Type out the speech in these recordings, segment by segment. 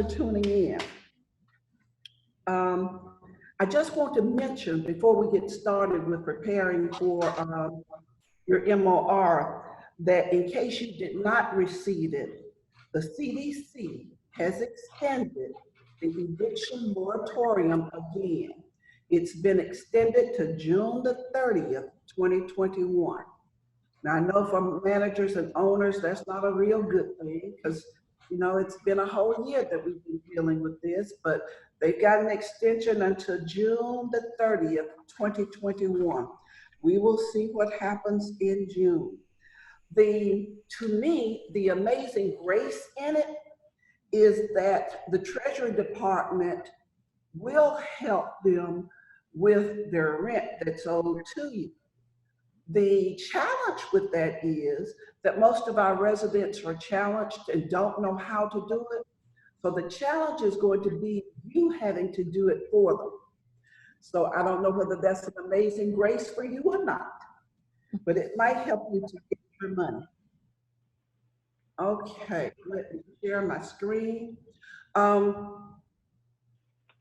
for tuning in. I just want to mention before we get started with preparing for your MOR that in case you did not receive it, the CDC has extended the eviction moratorium again. It's been extended to June the 30th, 2021. Now, I know for managers and owners, that's not a real good thing because, you know, it's been a whole year that we've been dealing with this, but they've got an extension until June the 30th, 2021. We will see what happens in June. To me, the amazing grace in it is that the Treasury Department will help them with their rent that's owed to you. The challenge with that is that most of our residents are challenged and don't know how to do it. So the challenge is going to be you having to do it for them. So I don't know whether that's an amazing grace for you or not, but it might help you to get your money. Okay, let me share my screen.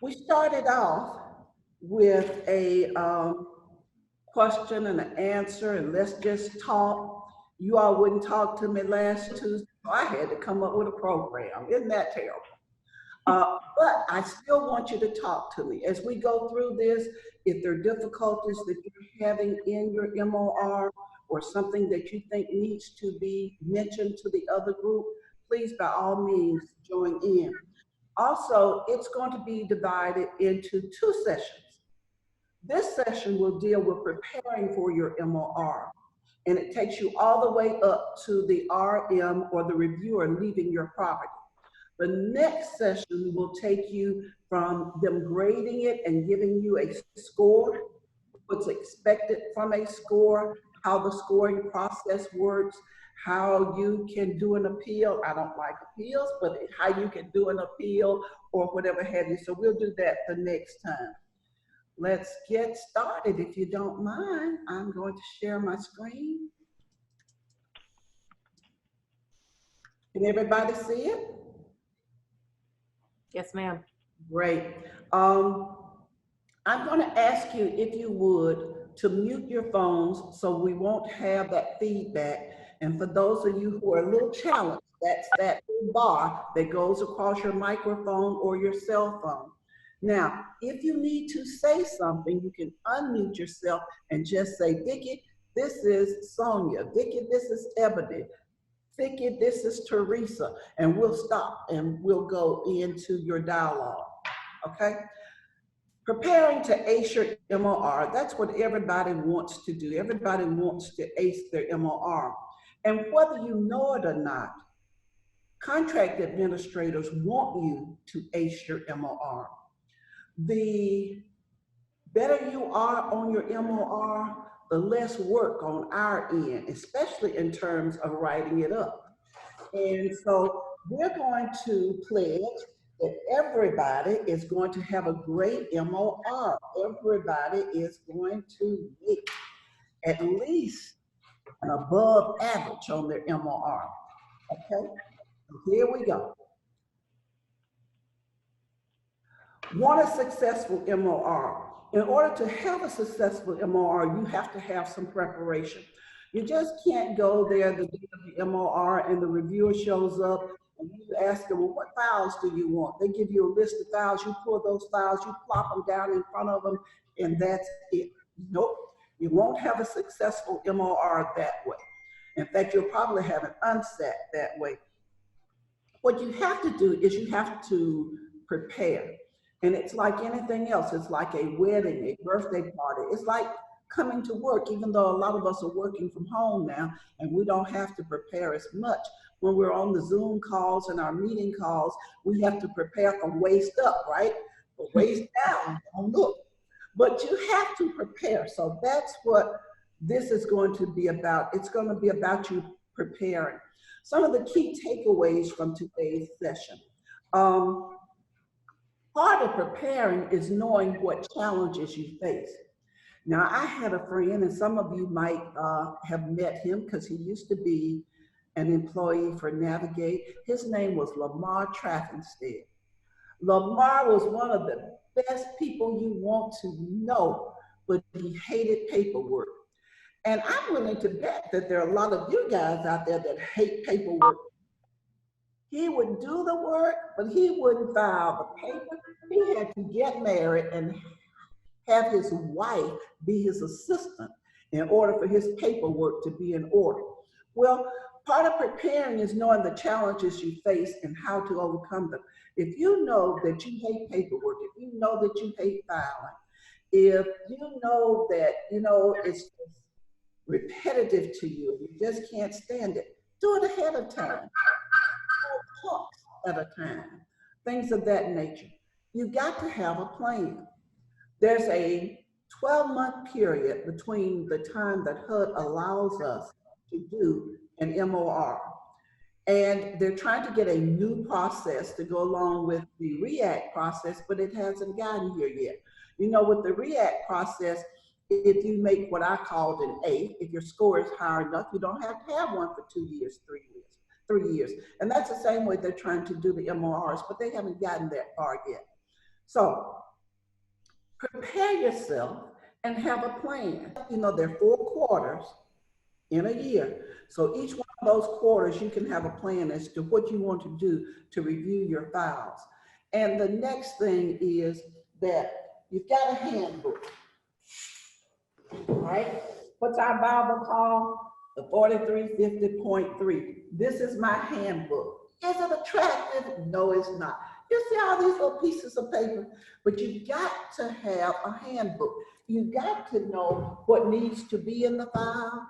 We started off with a question and an answer, and let's just talk. You all wouldn't talk to me last Tuesday, so I had to come up with a program. Isn't that terrible? But I still want you to talk to me. As we go through this, if there are difficulties that you're having in your MOR or something that you think needs to be mentioned to the other group, please, by all means, join in. Also, it's going to be divided into 2 sessions. This session will deal with preparing for your MOR, and it takes you all the way up to the RM or the reviewer leaving your property. The next session will take you from them grading it and giving you a score, what's expected from a score, how the scoring process works, how you can do an appeal. I don't like appeals, but how you can do an appeal or whatever have you. So we'll do that the next time. Let's get started. If you don't mind, I'm going to share my screen. Can everybody see it? Yes, ma'am. Great. I'm going to ask you, if you would, to mute your phones so we won't have that feedback. And for those of you who are a little challenged, that's that bar that goes across your microphone or your cell phone. Now, if you need to say something, you can unmute yourself and just say, Vickie, this is Sonia. Vickie, this is Ebony. Vickie, this is Teresa. And we'll stop and we'll go into your dialogue, okay? Preparing to ace your MOR, that's what everybody wants to do. Everybody wants to ace their MOR. And whether you know it or not, contract administrators want you to ace your MOR. The better you are on your MOR, the less work on our end, especially in terms of writing it up. And so we're going to pledge that everybody is going to have a great MOR. Everybody is going to make at least an above average on their MOR. Okay, so here we go. Want a successful MOR. In order to have a successful MOR, you have to have some preparation. You just can't go there the day of the MOR and the reviewer shows up and you ask them, well, what files do you want? They give you a list of files, you pull those files, you plop them down in front of them, and that's it. Nope, you won't have a successful MOR that way. In fact, you'll probably have an unset that way. What you have to do is you have to prepare. And it's like anything else. It's like a wedding, a birthday party. It's like coming to work, even though a lot of us are working from home now and we don't have to prepare as much. When we're on the Zoom calls and our meeting calls, we have to prepare from waist up, right? But waist down, don't look. But you have to prepare. So that's what this is going to be about. It's going to be about you preparing. Some of the key takeaways from today's session. Part of preparing is knowing what challenges you face. Now, I had a friend, and some of you might have met him because he used to be an employee for Navigate. His name was Lamar Traffinstead. Lamar was one of the best people you want to know, but he hated paperwork. And I'm willing to bet that there are a lot of you guys out there that hate paperwork. He would do the work, but he wouldn't file the paper. He had to get married and have his wife be his assistant in order for his paperwork to be in order. Well, part of preparing is knowing the challenges you face and how to overcome them. If you know that you hate paperwork, if you know that you hate filing, if you know that, it's repetitive to you, you just can't stand it, do it ahead of time, talks at a time, things of that nature. You got to have a plan. There's a 12-month period between the time that HUD allows us to do an MOR. And they're trying to get a new process to go along with the REACT process, but it hasn't gotten here yet. With the REACT process, if you make what I called an A, if your score is high enough, you don't have to have one for 2 years, 3 years. And that's the same way they're trying to do the MORs, but they haven't gotten that far yet. So prepare yourself and have a plan. There are 4 quarters in a year. So each one of those quarters, you can have a plan as to what you want to do to review your files. And the next thing is that you've got a handbook, right? What's our Bible called? The 4350.3. This is my handbook. Is it attractive? No, it's not. You see all these little pieces of paper, but you've got to have a handbook. You've got to know what needs to be in the file,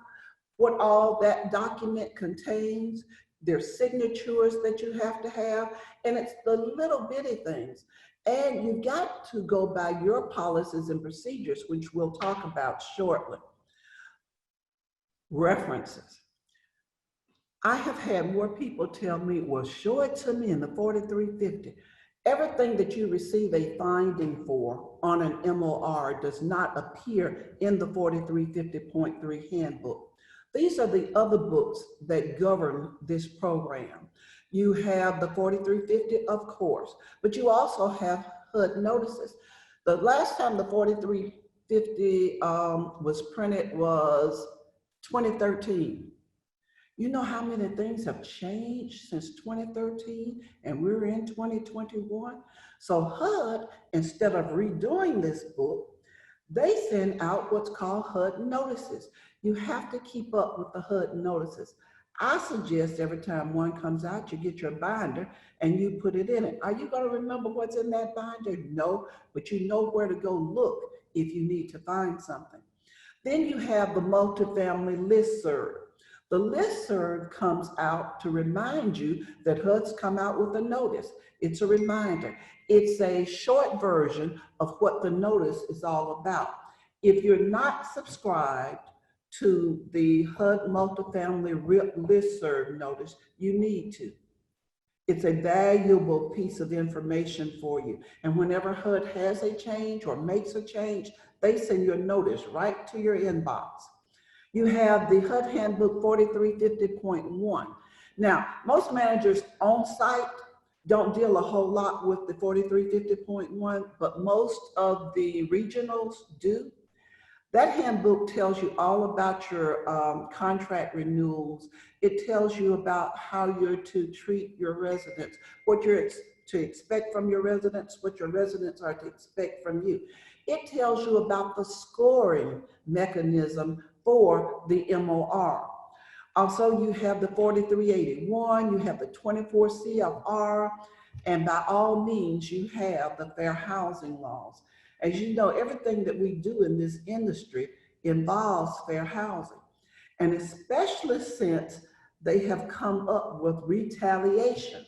what all that document contains, their signatures that you have to have, and it's the little bitty things. And you've got to go by your policies and procedures, which we'll talk about shortly. References. I have had more people tell me, well, show it to me in the 4350. Everything that you receive a finding for on an MOR does not appear in the 4350.3 handbook. These are the other books that govern this program. You have the 4350, of course, but you also have HUD notices. The last time the 4350 was printed was 2013. You know how many things have changed since 2013 and we're in 2021? So HUD, instead of redoing this book, they send out what's called HUD notices. You have to keep up with the HUD notices. I suggest every time one comes out, you get your binder and you put it in it. Are you going to remember what's in that binder? No, but you know where to go look if you need to find something. Then you have the multifamily listserv. The listserv comes out to remind you that HUD's come out with a notice. It's a reminder. It's a short version of what the notice is all about. If you're not subscribed to the HUD multifamily listserv notice, you need to. It's a valuable piece of information for you. And whenever HUD has a change or makes a change, they send your notice right to your inbox. You have the HUD Handbook 4350.1. Now, most managers on site don't deal a whole lot with the 4350.1, but most of the regionals do. That handbook tells you all about your contract renewals. It tells you about how you're to treat your residents, what you're to expect from your residents, what your residents are to expect from you. It tells you about the scoring mechanism for the MOR. Also, you have the 4381, you have the 24 CFR, and by all means, you have the fair housing laws. As you know, everything that we do in this industry involves fair housing. And especially since they have come up with retaliation,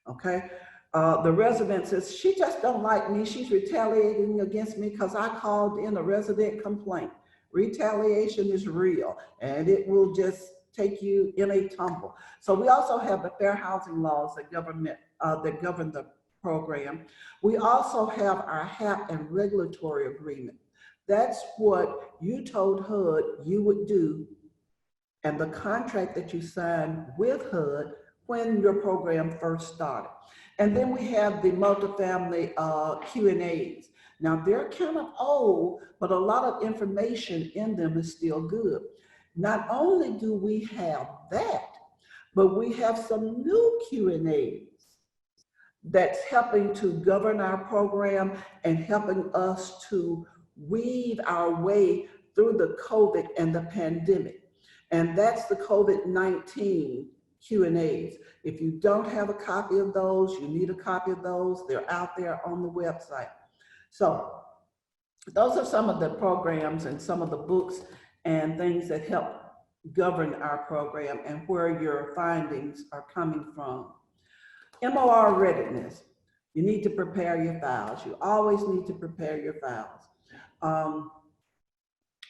okay? The resident says, she just don't like me. She's retaliating against me because I called in a resident complaint. Retaliation is real and it will just take you in a tumble. So we also have the fair housing laws that govern the program. We also have our HAP and regulatory agreement. That's what you told HUD you would do and the contract that you signed with HUD when your program first started. And then we have the multifamily Q&As. Now they're kind of old, but a lot of information in them is still good. Not only do we have that, but we have some new Q&As that's helping to govern our program and helping us to weave our way through the COVID and the pandemic. And that's the COVID-19 Q&As. If you don't have a copy of those, you need a copy of those. They're out there on the website. So those are some of the programs and some of the books and things that help govern our program and where your findings are coming from. MOR readiness. You need to prepare your files. You always need to prepare your files.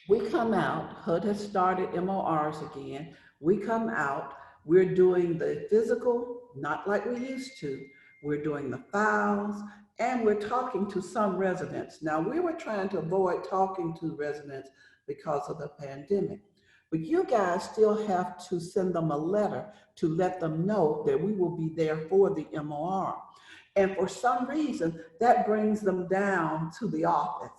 We come out, HUD has started MORs again. We come out, we're doing the physical, not like we used to. We're doing the files, and we're talking to some residents. Now, we were trying to avoid talking to residents because of the pandemic, but you guys still have to send them a letter to let them know that we will be there for the MOR. And for some reason, that brings them down to the office.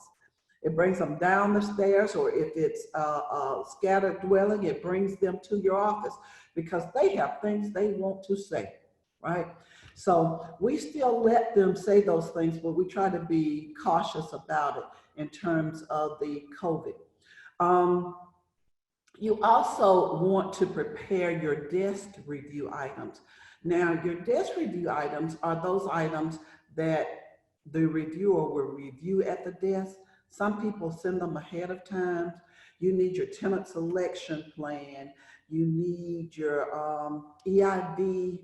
It brings them down the stairs, or if it's a scattered dwelling, it brings them to your office because they have things they want to say, right? So we still let them say those things, but we try to be cautious about it in terms of the COVID. You also want to prepare your desk review items. Now, your desk review items are those items that the reviewer will review at the desk. Some people send them ahead of time. You need your tenant selection plan. You need your EID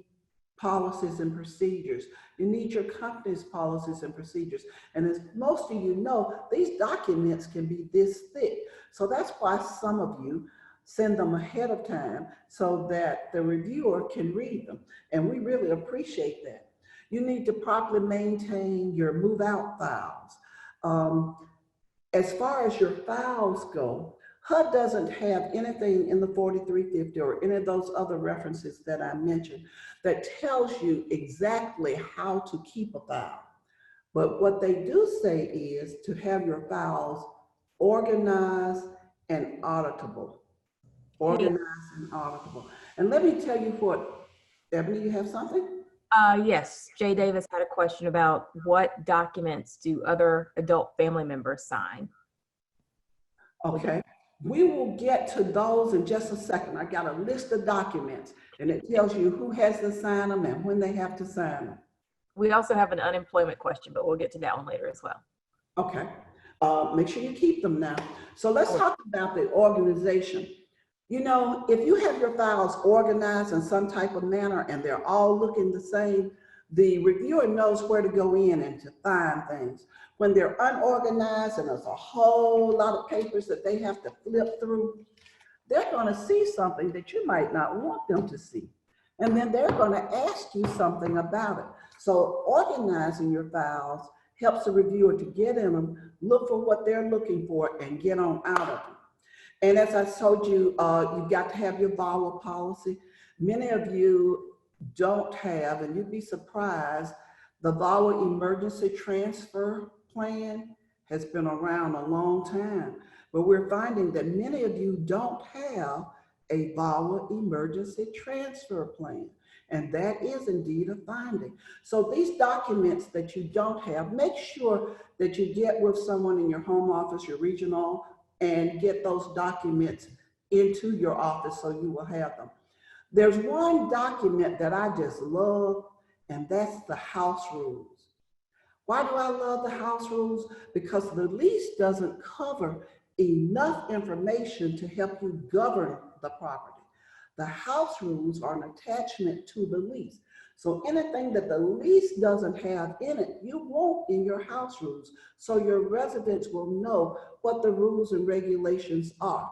policies and procedures. You need your company's policies and procedures. And as most of you know, these documents can be this thick. So that's why some of you send them ahead of time so that the reviewer can read them. And we really appreciate that. You need to properly maintain your move-out files. As far as your files go, HUD doesn't have anything in the 4350 or any of those other references that I mentioned that tells you exactly how to keep a file. But what they do say is to have your files organized and auditable. Organized and auditable. And let me tell you what, Ebony, you have something? Yes, Jay Davis had a question about what documents do other adult family members sign? Okay, we will get to those in just a second. I got a list of documents and it tells you who has to sign them and when they have to sign them. We also have an unemployment question, but we'll get to that one later as well. Okay, make sure you keep them now. So let's talk about the organization. You know, if you have your files organized in some type of manner and they're all looking the same, the reviewer knows where to go in and to find things. When they're unorganized and there's a whole lot of papers that they have to flip through, they're going to see something that you might not want them to see. And then they're going to ask you something about it. So organizing your files helps the reviewer to get in them, look for what they're looking for, and get on out of them. And as I told you, you've got to have your VAWA policy. Many of you don't have, and you'd be surprised, the VAWA emergency transfer plan has been around a long time, but we're finding that many of you don't have a VAWA emergency transfer plan. And that is indeed a finding. So these documents that you don't have, make sure that you get with someone in your home office, your regional, and get those documents into your office so you will have them. There's one document that I just love, and that's the house rules. Why do I love the house rules? Because the lease doesn't cover enough information to help you govern the property. The house rules are an attachment to the lease. So anything that the lease doesn't have in it, you want in your house rules. So your residents will know what the rules and regulations are.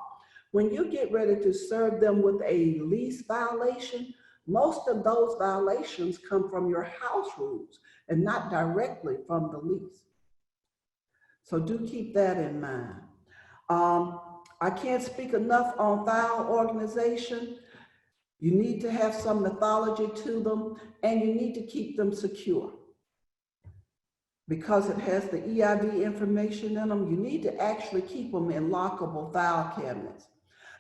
When you get ready to serve them with a lease violation, most of those violations come from your house rules and not directly from the lease. So do keep that in mind. I can't speak enough on file organization. You need to have some mythology to them, and you need to keep them secure. Because it has the EIV information in them, you need to actually keep them in lockable file cabinets.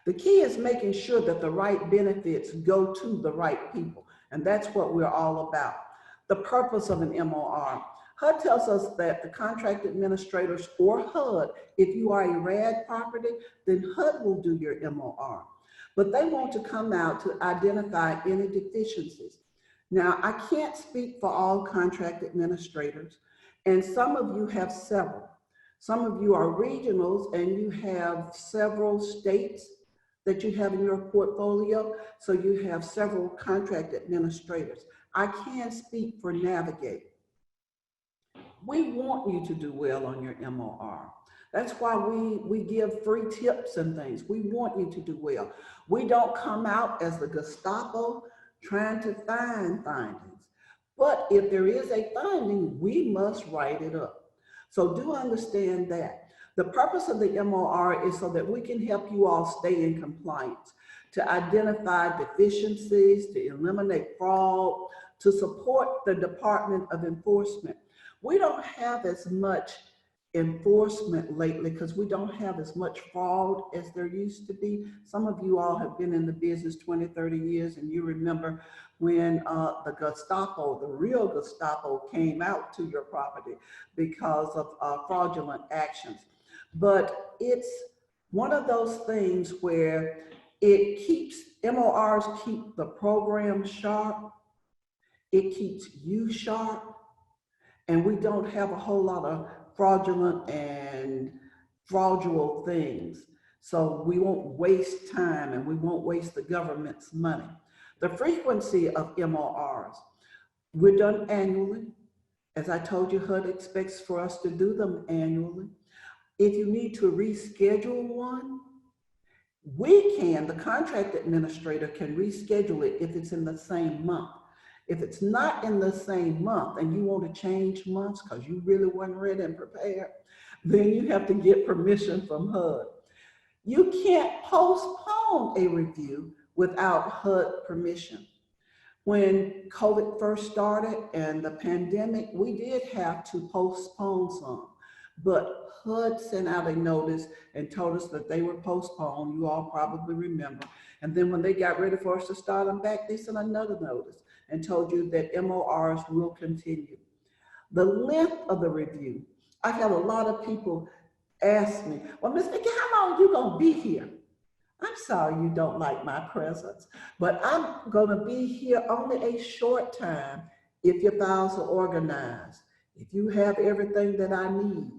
The key is making sure that the right benefits go to the right people, and that's what we're all about. The purpose of an MOR. HUD tells us that the contract administrators or HUD, if you are a RAD property, then HUD will do your MOR. But they want to come out to identify any deficiencies. Now, I can't speak for all contract administrators, and some of you have several. Some of you are regionals and you have several states that you have in your portfolio, so you have several contract administrators. I can speak for Navigate. We want you to do well on your MOR. That's why we give free tips and things. We want you to do well. We don't come out as the Gestapo trying to find findings. But if there is a finding, we must write it up. So do understand that. The purpose of the MOR is so that we can help you all stay in compliance, to identify deficiencies, to eliminate fraud, to support the Department of Enforcement. We don't have as much enforcement lately because we don't have as much fraud as there used to be. Some of you all have been in the business 20, 30 years, and you remember when the Gestapo, the real Gestapo, came out to your property because of fraudulent actions. But it's one of those things where it keeps, MORs keep the program sharp, it keeps you sharp, and we don't have a whole lot of fraudulent and fraudulent things. So we won't waste time and we won't waste the government's money. The frequency of MORs, we're done annually. As I told you, HUD expects for us to do them annually. If you need to reschedule one, we can, the contract administrator can reschedule it if it's in the same month. If it's not in the same month and you want to change months because you really weren't ready and prepared, then you have to get permission from HUD. You can't postpone a review without HUD permission. When COVID first started and the pandemic, we did have to postpone some, but HUD sent out a notice and told us that they would postpone. You all probably remember. And then when they got ready for us to start them back, they sent another notice and told you that MORs will continue. The length of the review. I've had a lot of people ask me, well, Ms. Vickie, how long are you gonna be here? I'm sorry you don't like my presence, but I'm gonna be here only a short time if your files are organized, if you have everything that I need,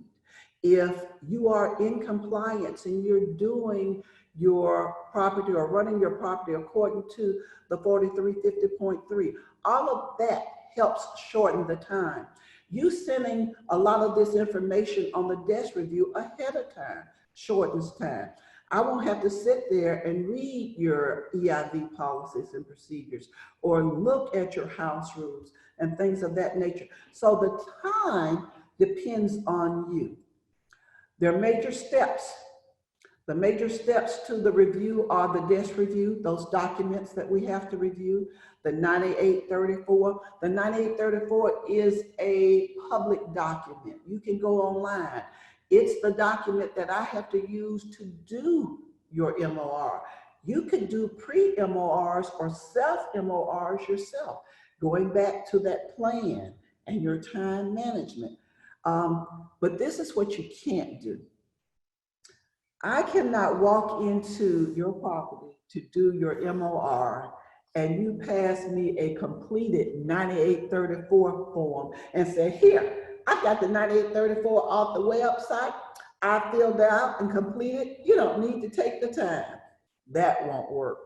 if you are in compliance and you're doing your property or running your property according to the 4350.3, all of that helps shorten the time. You sending a lot of this information on the desk review ahead of time shortens time. I won't have to sit there and read your EIV policies and procedures or look at your house rules and things of that nature. So the time depends on you. There are major steps. The major steps to the review are the desk review, those documents that we have to review, the 9834. The 9834 is a public document. You can go online. It's the document that I have to use to do your MOR. You could do pre-MORs or self-MORs yourself, going back to that plan and your time management. But this is what you can't do. I cannot walk into your property to do your MOR and you pass me a completed 9834 form and say, here, I got the 9834 off the website. I filled out and completed. You don't need to take the time. That won't work.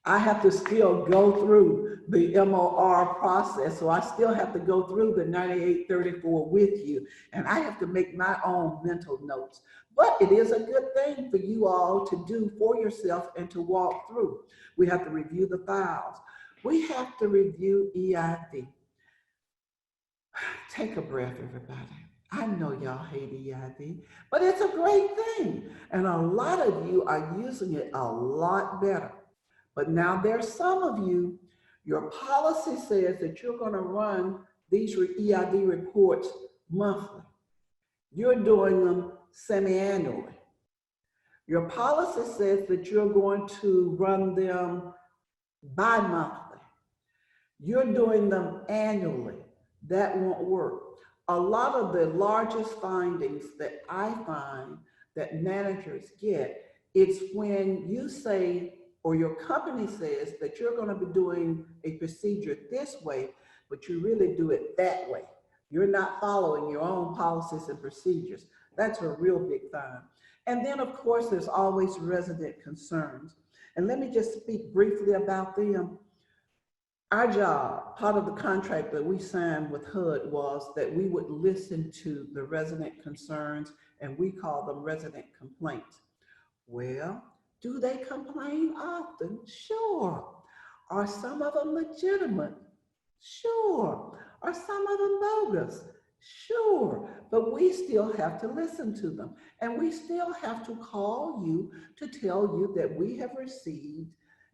I have to still go through the MOR process. So I still have to go through the 9834 with you. And I have to make my own mental notes. But it is a good thing for you all to do for yourself and to walk through. We have to review the files. We have to review EIV. Take a breath, everybody. I know y'all hate EIV, but it's a great thing. And a lot of you are using it a lot better. But now there's some of you, your policy says that you're going to run these EID reports monthly. You're doing them semi-annually. Your policy says that you're going to run them bi-monthly. You're doing them annually. That won't work. A lot of the largest findings that I find that managers get, it's when you say, or your company says that you're going to be doing a procedure this way, but you really do it that way. You're not following your own policies and procedures. That's a real big find. And then, of course, there's always resident concerns. And let me just speak briefly about them. Our job, part of the contract that we signed with HUD was that we would listen to the resident concerns, and we call them resident complaints. Well, do they complain often? Sure. Are some of them legitimate? Sure. Are some of them bogus? Sure. But we still have to listen to them, and we still have to call you to tell you that we have received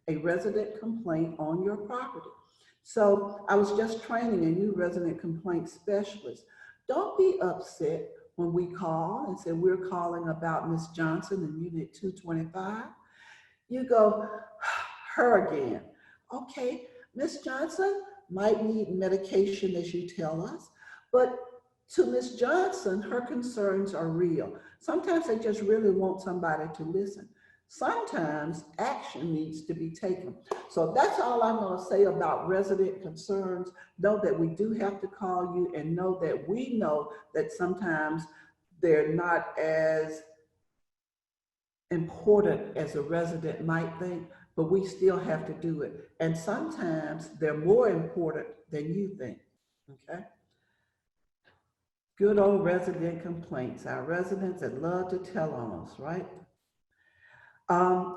a resident complaint on your property. So I was just training a new resident complaint specialist. Don't be upset when we call and say we're calling about Ms. Johnson in unit 225. You go, her again. Okay, Ms. Johnson might need medication as you tell us, but to Ms. Johnson, her concerns are real. Sometimes they just really want somebody to listen. Sometimes action needs to be taken. So that's all I'm going to say about resident concerns. Know that we do have to call you, and know that we know that sometimes they're not as important as a resident might think, but we still have to do it. And sometimes they're more important than you think, okay? Good old resident complaints, our residents that love to tell on us, right?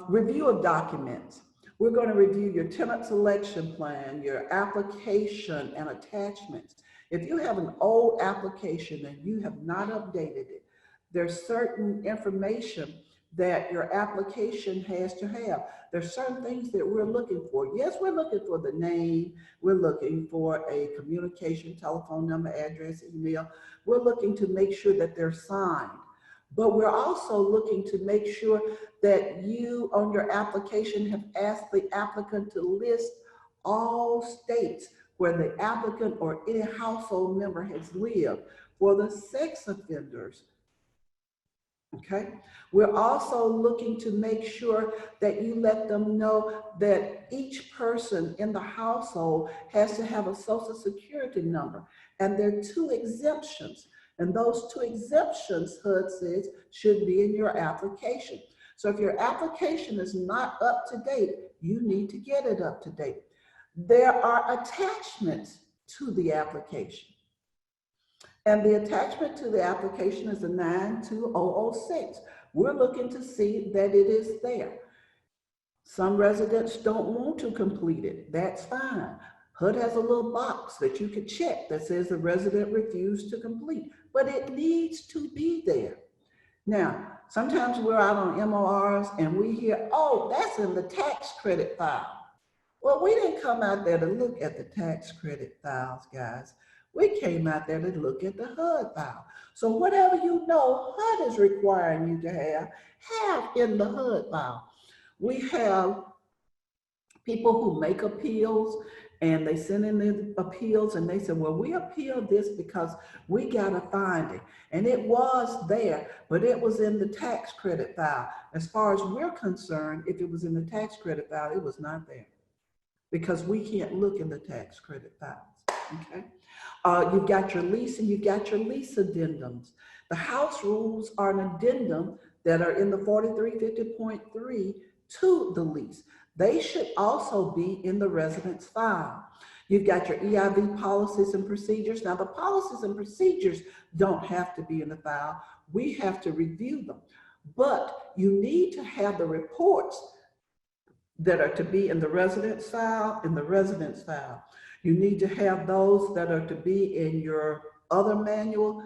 Review of documents. We're going to review your tenant selection plan, your application and attachments. If you have an old application and you have not updated it, there's certain information that your application has to have. There's certain things that we're looking for. Yes, we're looking for the name. We're looking for a communication, telephone number, address, email. We're looking to make sure that they're signed. But we're also looking to make sure that you, on your application, have asked the applicant to list all states where the applicant or any household member has lived. For the sex offenders, okay? We're also looking to make sure that you let them know that each person in the household has to have a social security number. And there are 2 exemptions. And those 2 exemptions, HUD says, should be in your application. So if your application is not up to date, you need to get it up to date. There are attachments to the application. And the attachment to the application is a 92006. We're looking to see that it is there. Some residents don't want to complete it. That's fine. HUD has a little box that you can check that says the resident refused to complete, but it needs to be there. Now, sometimes we're out on MORs and we hear, oh, that's in the tax credit file. Well, we didn't come out there to look at the tax credit files, guys. We came out there to look at the HUD file. So whatever you know HUD is requiring you to have in the HUD file. We have people who make appeals, and they send in the appeals and they said, well, we appealed this because we got a finding. And it was there, but it was in the tax credit file. As far as we're concerned, if it was in the tax credit file, it was not there, because we can't look in the tax credit files, okay? You've got your lease and you've got your lease addendums. The house rules are an addendum that are in the 4350.3 to the lease. They should also be in the residence file. You've got your EIV policies and procedures. Now, the policies and procedures don't have to be in the file. We have to review them. But you need to have the reports that are to be in the residence file, You need to have those that are to be in your other manual,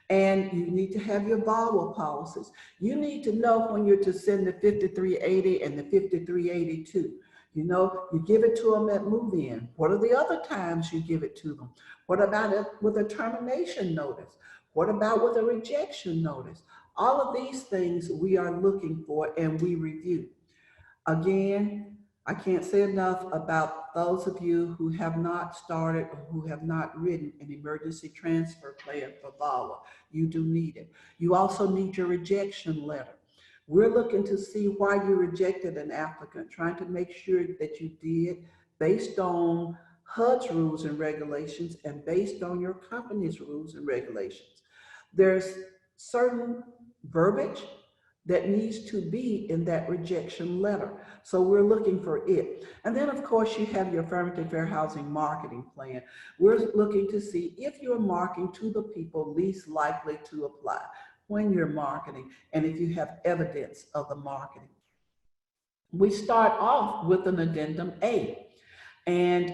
And you need to have your VAWA policies. You need to know when you're to send the 5380 and the 5382. You know, you give it to them at move-in. What are the other times you give it to them? What about it with a termination notice? What about with a rejection notice? All of these things we are looking for and we review. Again, I can't say enough about those of you who have not started or who have not written an emergency transfer plan for VAWA. You do need it. You also need your rejection letter. We're looking to see why you rejected an applicant, trying to make sure that you did based on HUD's rules and regulations and based on your company's rules and regulations. There's certain verbiage that needs to be in that rejection letter. So we're looking for it. And then of course you have your affirmative fair housing marketing plan. We're looking to see if you're marketing to the people least likely to apply when you're marketing and if you have evidence of the marketing. We start off with an addendum A. And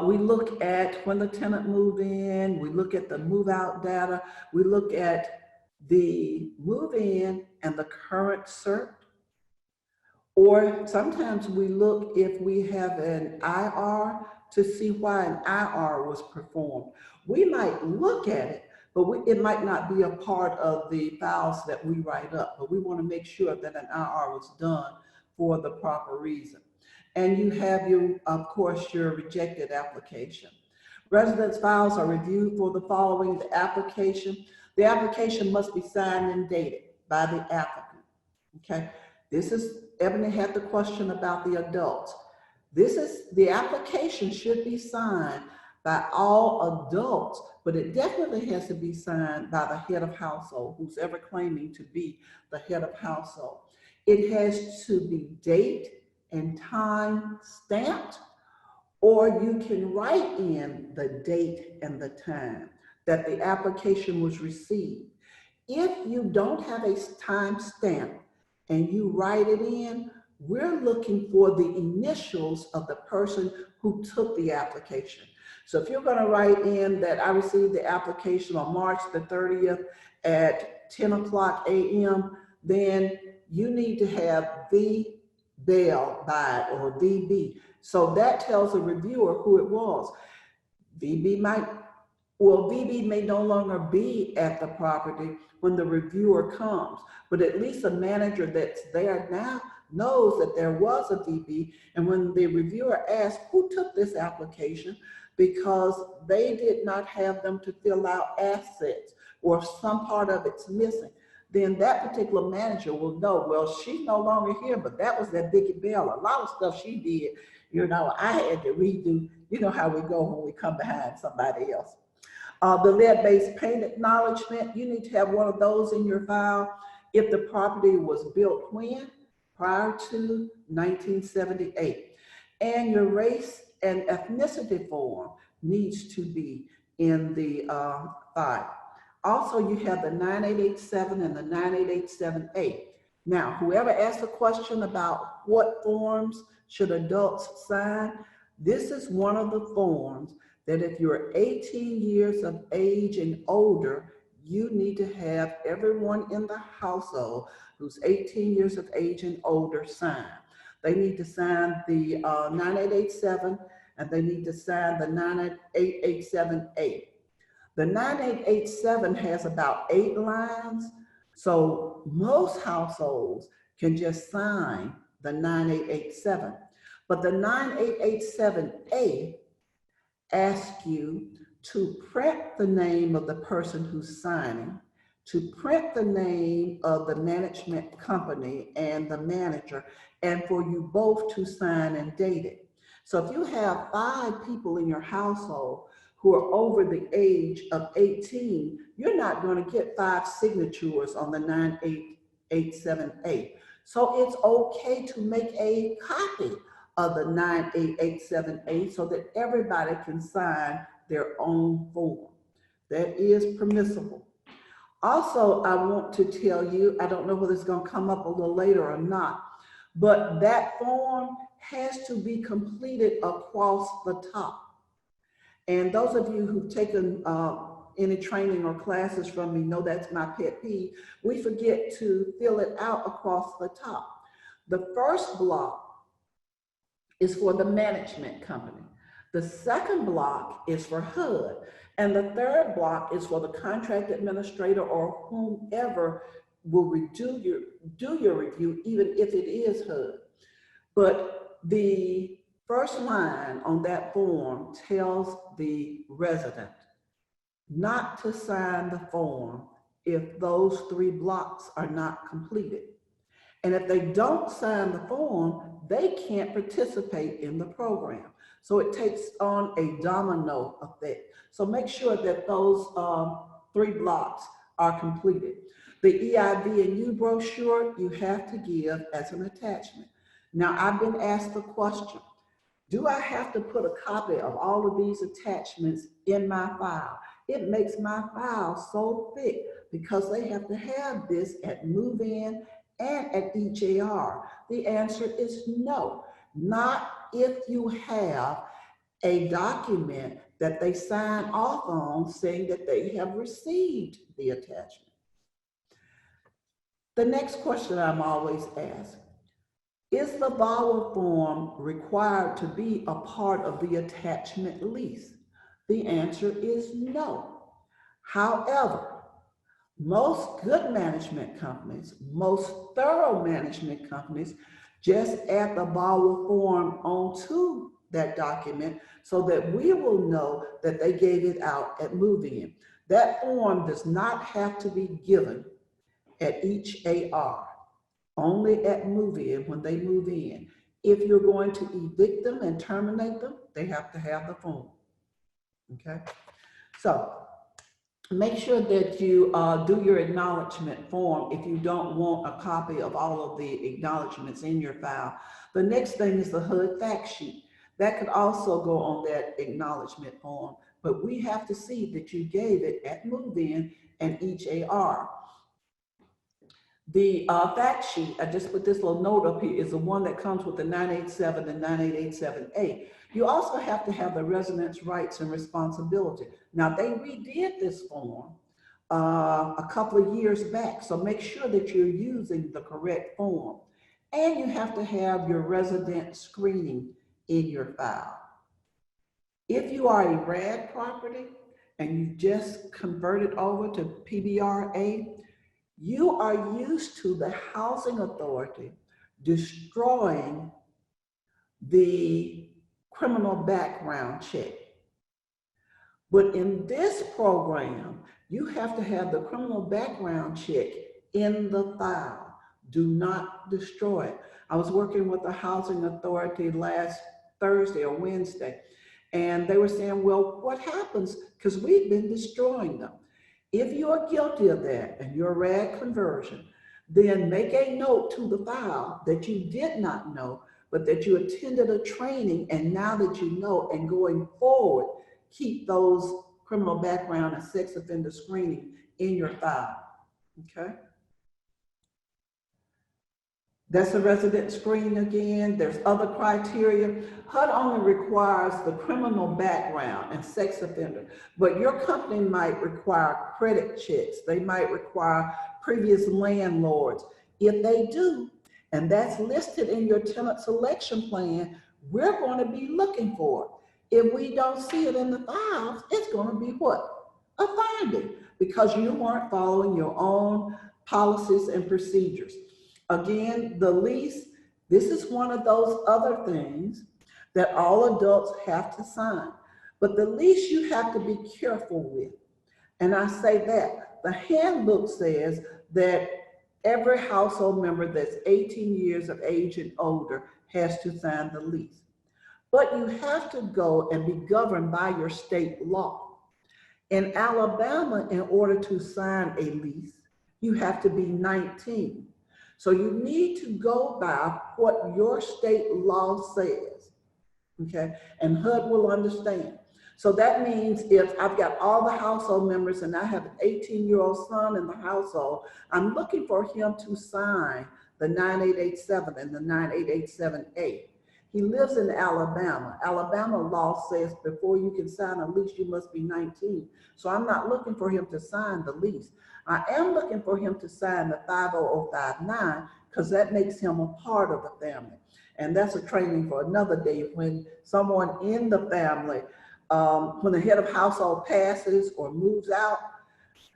we look at when the tenant moved in, we look at the move out data, we look at the move in and the current cert, or sometimes we look if we have an IR to see why an IR was performed. We might look at it, but it might not be a part of the files that we write up, but we want to make sure that an IR was done for the proper reason. And you have your, of course, your rejected application. Residence files are reviewed for the following: the application. The application must be signed and dated by the applicant, okay? This is, Ebony had the question about the adults. The application should be signed by all adults, but it definitely has to be signed by the head of household, who's ever claiming to be the head of household. It has to be date and time stamped, or you can write in the date and the time that the application was received. If you don't have a time stamp and you write it in, we're looking for the initials of the person who took the application. So if you're going to write in that I received the application on March the 30th at 10 o'clock a.m., then you need to have V. Bell by it, or VB. So that tells the reviewer who it was. VB may no longer be at the property when the reviewer comes, but at least a manager that's there now knows that there was a VB, and when the reviewer asks who took this application, because they did not have them to fill out assets or some part of it's missing, then that particular manager will know, well, she's no longer here, but that was that Vickie Bell. A lot of stuff she did, you know, I had to redo. You know how we go when we come behind somebody else. The lead-based paint acknowledgement, you need to have one of those in your file. If the property was built when? Prior to 1978. And your race and ethnicity form needs to be in the file. Also, you have the 9887 and the 9887A. Now, whoever asked a question about what forms should adults sign, this is one of the forms that if you're 18 years of age and older, you need to have everyone in the household who's 18 years of age and older sign. They need to sign the 9887 and they need to sign the 9887A. The 9887 has about 8 lines, so most households can just sign the 9887. But the 9887A asks you to print the name of the person who's signing, to print the name of the management company and the manager, and for you both to sign and date it. So if you have 5 people in your household who are over the age of 18, you're not going to get 5 signatures on the 9887A. So it's okay to make a copy of the 9887A so that everybody can sign their own form. That is permissible. Also, I want to tell you, I don't know whether it's going to come up a little later or not, but that form has to be completed across the top. And those of you who've taken any training or classes from me know that's my pet peeve. We forget to fill it out across the top. The first block is for the management company. The second block is for HUD. And the third block is for the contract administrator or whomever will do your review, even if it is HUD. But the first line on that form tells the resident not to sign the form if those 3 blocks are not completed. And if they don't sign the form, they can't participate in the program. So it takes on a domino effect. So make sure that those 3 blocks are completed. The EIV and U brochure you have to give as an attachment. Now, I've been asked the question, do I have to put a copy of all of these attachments in my file? It makes my file so thick because they have to have this at move-in and at each AR. The answer is no, not if you have a document that they sign off on saying that they have received the attachment. The next question I'm always asked, is the borrower form required to be a part of the attachment lease? The answer is no. However, most good management companies, most thorough management companies just add the borrower form onto that document so that we will know that they gave it out at move-in. That form does not have to be given at each AR. Only at move-in, when they move in. If you're going to evict them and terminate them, they have to have the form, okay? So make sure that you do your acknowledgement form if you don't want a copy of all of the acknowledgements in your file. The next thing is the HUD fact sheet. That could also go on that acknowledgement form, but we have to see that you gave it at move-in and each AR. The fact sheet, I just put this little note up here, is the one that comes with the 987 and 9887A. You also have to have the resident's rights and responsibility. Now, they redid this form a couple of years back, so make sure that you're using the correct form. And you have to have your resident screening in your file. If you are a RAD property and you just converted over to PBRA, you are used to the housing authority destroying the criminal background check. But in this program, you have to have the criminal background check in the file. Do not destroy it. I was working with the housing authority last Thursday or Wednesday, and they were saying, well, what happens? Because we've been destroying them. If you are guilty of that and you're a RAD conversion, then make a note to the file that you did not know, but that you attended a training and now that you know, and going forward, keep those criminal background and sex offender screening in your file, okay? That's a resident screening again. There's other criteria. HUD only requires the criminal background and sex offender, but your company might require credit checks. They might require previous landlords. If they do, and that's listed in your tenant selection plan, we're going to be looking for it. If we don't see it in the files, it's going to be what? A finding, because you weren't following your own policies and procedures. Again, the lease, this is one of those other things that all adults have to sign. But the lease you have to be careful with. And I say that the handbook says that every household member that's 18 years of age and older has to sign the lease. But you have to go and be governed by your state law. In Alabama, in order to sign a lease, you have to be 19. So you need to go by what your state law says, okay? And HUD will understand. So that means if I've got all the household members and I have an 18-year-old son in the household, I'm looking for him to sign the 9887 and the 9887A. He lives in Alabama. Alabama law says before you can sign a lease, you must be 19. So I'm not looking for him to sign the lease. I am looking for him to sign the 50059 because that makes him a part of the family. And that's a training for another day. When someone in the family, when the head of household passes or moves out,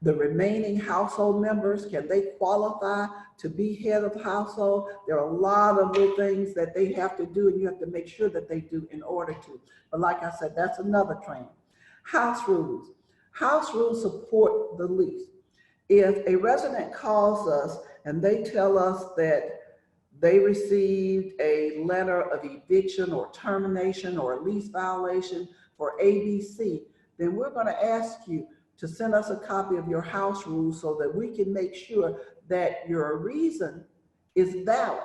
the remaining household members, can they qualify to be head of household? There are a lot of little things that they have to do, and you have to make sure that they do in order to. But like I said, that's another training. House rules. House rules support the lease. If a resident calls us and they tell us that they received a letter of eviction or termination or a lease violation for ABC, then we're going to ask you to send us a copy of your house rules so that we can make sure that your reason is valid.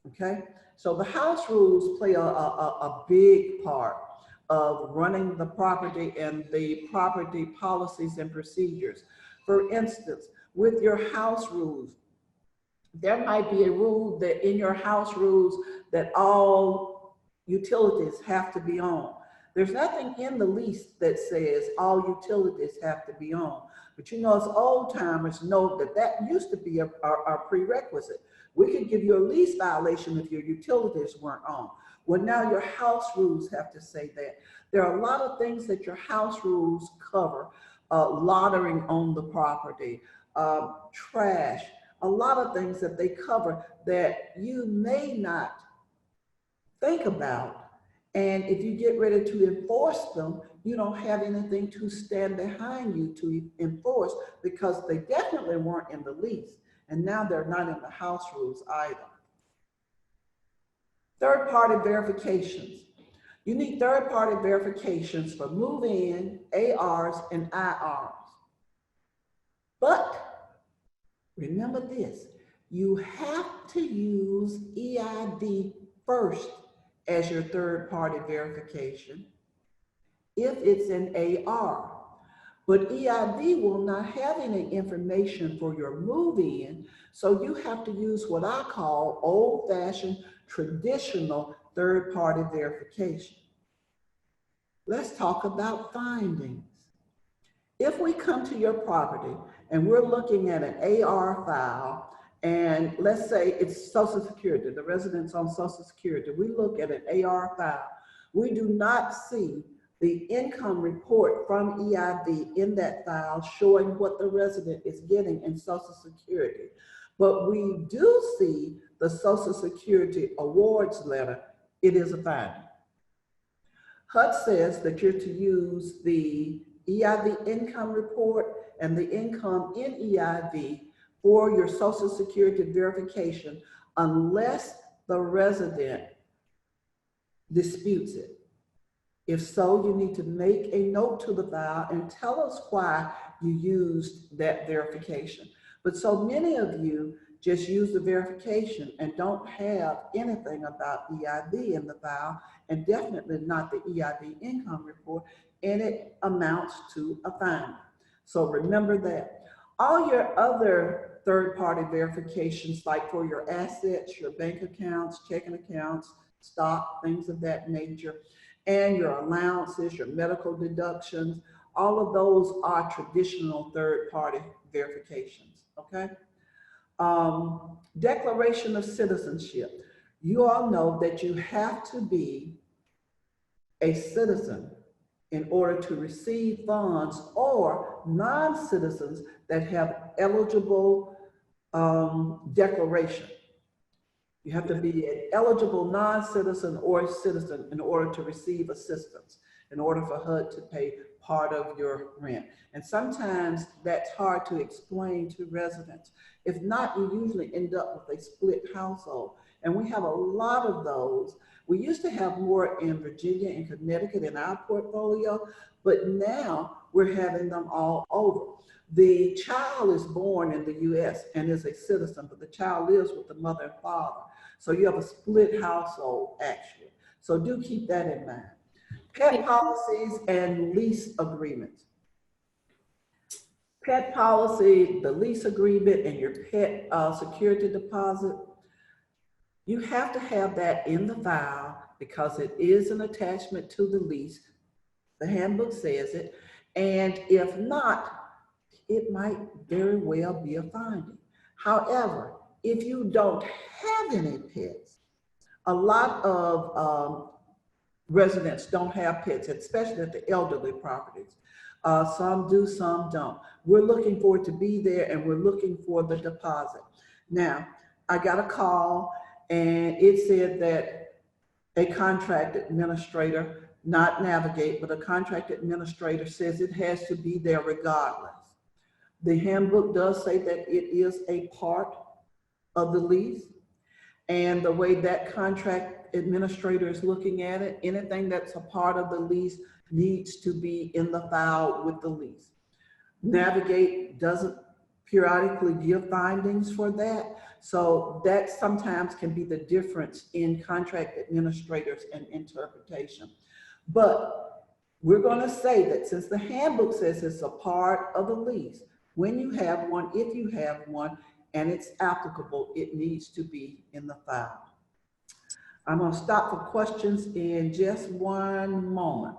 Okay, so the house rules play a big part of running the property and the property policies and procedures. For instance, with your house rules, there might be a rule that in your house rules that all utilities have to be on. There's nothing in the lease that says all utilities have to be on. But you know, as old timers know that that used to be a prerequisite. We could give you a lease violation if your utilities weren't on. Well, now your house rules have to say that. There are a lot of things that your house rules cover. Loitering on the property, trash, a lot of things that they cover that you may not think about. And if you get ready to enforce them, you don't have anything to stand behind you to enforce because they definitely weren't in the lease. And now they're not in the house rules either. Third-party verifications. You need third-party verifications for move-in, ARs, and IRs. But remember this, you have to use EID first as your third-party verification if it's an AR. But EID will not have any information for your move-in, so you have to use what I call old-fashioned traditional third-party verification. Let's talk about findings. If we come to your property and we're looking at an AR file, and let's say it's Social Security, the resident's on Social Security, we look at an AR file, we do not see the income report from EID in that file showing what the resident is getting in Social Security. But we do see the Social Security awards letter. It is a finding. HUD says that you're to use the EID income report and the income in EID for your Social Security verification unless the resident disputes it. If so, you need to make a note to the file and tell us why you used that verification. But so many of you just use the verification and don't have anything about EID in the file, and definitely not the EID income report, and it amounts to a fine. So remember that. All your other third-party verifications, like for your assets, your bank accounts, checking accounts, stock, things of that nature, and your allowances, your medical deductions, all of those are traditional third-party verifications, okay? Declaration of citizenship. You all know that you have to be a citizen in order to receive funds, or non-citizens that have eligible declaration. You have to be an eligible non-citizen or citizen in order to receive assistance, in order for HUD to pay part of your rent. And sometimes that's hard to explain to residents. If not, you usually end up with a split household. And we have a lot of those. We used to have more in Virginia and Connecticut in our portfolio, but now we're having them all over. The child is born in the US and is a citizen, but the child lives with the mother and father. So you have a split household, actually. So do keep that in mind. Pet policies and lease agreements. Pet policy, the lease agreement, and your pet security deposit. You have to have that in the file because it is an attachment to the lease. The handbook says it. And if not, it might very well be a finding. However, if you don't have any pets, a lot of residents don't have pets, especially at the elderly properties. Some do, some don't. We're looking for it to be there and we're looking for the deposit. Now, I got a call and it said that a contract administrator, not Navigate, but a contract administrator says it has to be there regardless. The handbook does say that it is a part of the lease. And the way that contract administrator is looking at it, anything that's a part of the lease needs to be in the file with the lease. Navigate doesn't periodically give findings for that. So that sometimes can be the difference in contract administrators and interpretation. But we're going to say that since the handbook says it's a part of the lease, when you have one, if you have one, and it's applicable, it needs to be in the file. I'm going to stop for questions in just one moment.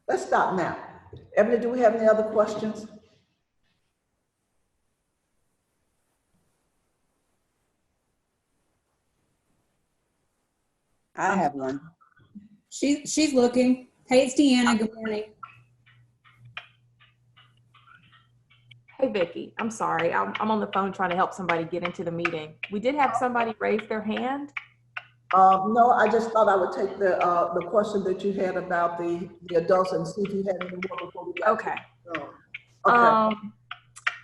Let's stop now. Ebony, do we have any other questions? I have one. She's looking. Hey, it's Deanna. Good morning. Hey, Vickie, I'm sorry. I'm on the phone trying to help somebody get into the meeting. We did have somebody raise their hand. No, I just thought I would take the question that you had about the adults and see if you had any more before we got Okay. Okay.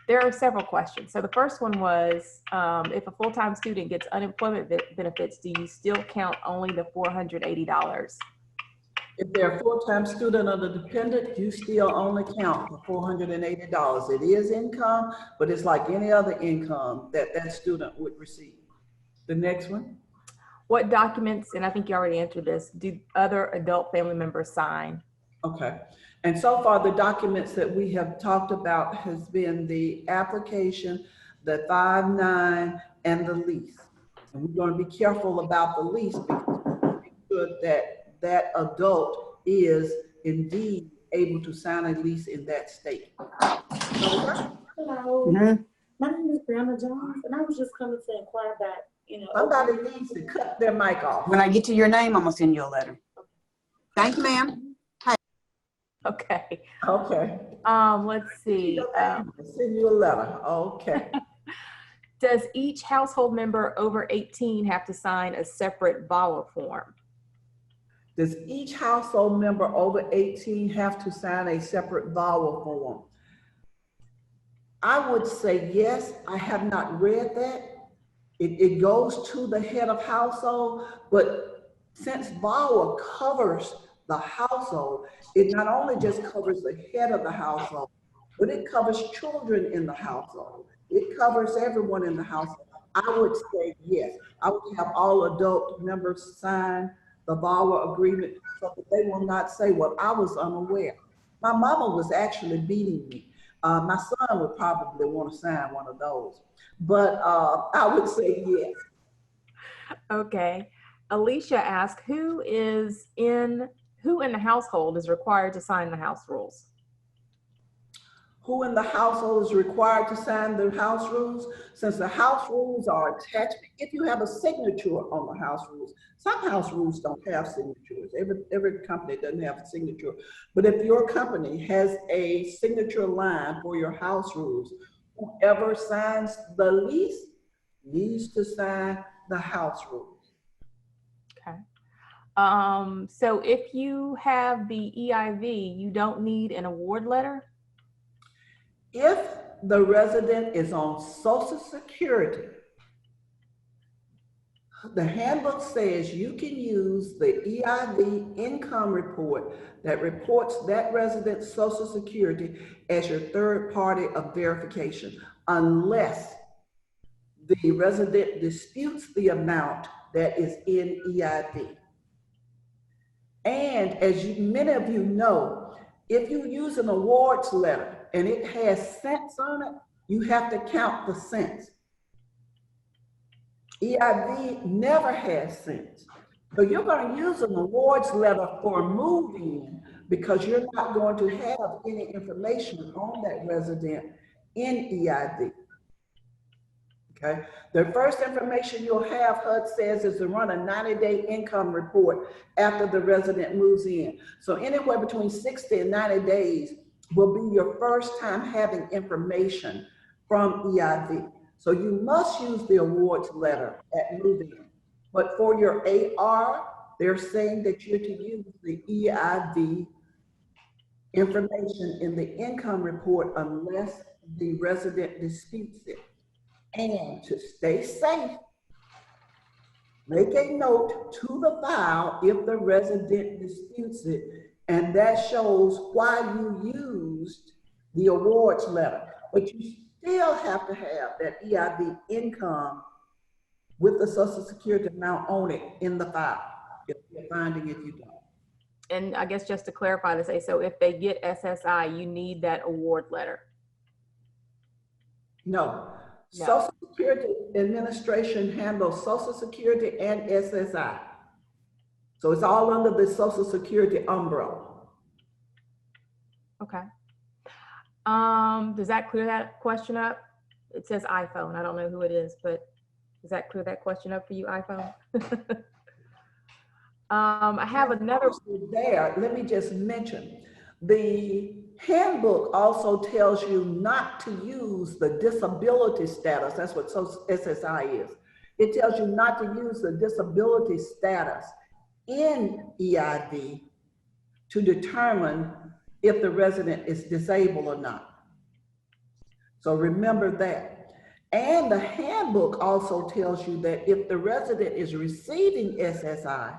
There are several questions. So the first one was, if a full-time student gets unemployment benefits, do you still count only the $480? If they're a full-time student or the dependent, you still only count the $480. It is income, but it's like any other income that that student would receive. The next one. What documents, and I think you already answered this, do other adult family members sign? Okay. And so far, the documents that we have talked about has been the application, the 5-9, and the lease. And we're going to be careful about the lease because we want to make sure that that adult is indeed able to sign a lease in that state. Hello. Mm-hmm. My name is Brianna Jones, and I was just coming to inquire about, Somebody needs to cut their mic off. When I get to your name, I'm gonna send you a letter. Thank you, ma'am. Okay. Okay. Let's see. Send you a letter. Okay. Does each household member over 18 have to sign a separate VAWA form? Does each household member over 18 have to sign a separate VAWA form? I would say yes. I have not read that. It goes to the head of household, but since VAWA covers the household, it not only just covers the head of the household, but it covers children in the household. It covers everyone in the household. I would say yes. I would have all adult members sign the VAWA agreement so that they will not say, well, I was unaware. My mama was actually beating me. My son would probably want to sign one of those, but I would say yes. Okay. Alicia asked, who in the household is required to sign the house rules? Who in the household is required to sign the house rules? Since the house rules are attached, if you have a signature on the house rules, some house rules don't have signatures. Every company doesn't have a signature. But if your company has a signature line for your house rules, whoever signs the lease needs to sign the house rules. Okay. So if you have the EIV, you don't need an award letter? If the resident is on Social Security, the handbook says you can use the EIV income report that reports that resident's Social Security as your third party of verification, unless the resident disputes the amount that is in EIV. And as many of you know, if you use an awards letter and it has cents on it, you have to count the cents. EIV never has since. So you're going to use an awards letter for move-in because you're not going to have any information on that resident in EIV. Okay, the first information you'll have, HUD says, is to run a 90-day income report after the resident moves in. So anywhere between 60 and 90 days will be your first time having information from EIV. So you must use the awards letter at move-in. But for your AR, they're saying that you're to use the EIV information in the income report unless the resident disputes it. And to stay safe, make a note to the file if the resident disputes it, and that shows why you used the awards letter. But you still have to have that EIV income with the Social Security amount on it in the file, if you're finding if you don't. And I guess just to clarify to say, so if they get SSI, you need that award letter. No. No. Social Security Administration handles Social Security and SSI. So it's all under the Social Security umbrella. Okay. Does that clear that question up? It says iPhone. I don't know who it is, but does that clear that question up for you, iPhone? I have another. There, let me just mention, the handbook also tells you not to use the disability status. That's what SSI is. It tells you not to use the disability status in EIV to determine if the resident is disabled or not. So remember that. And the handbook also tells you that if the resident is receiving SSI,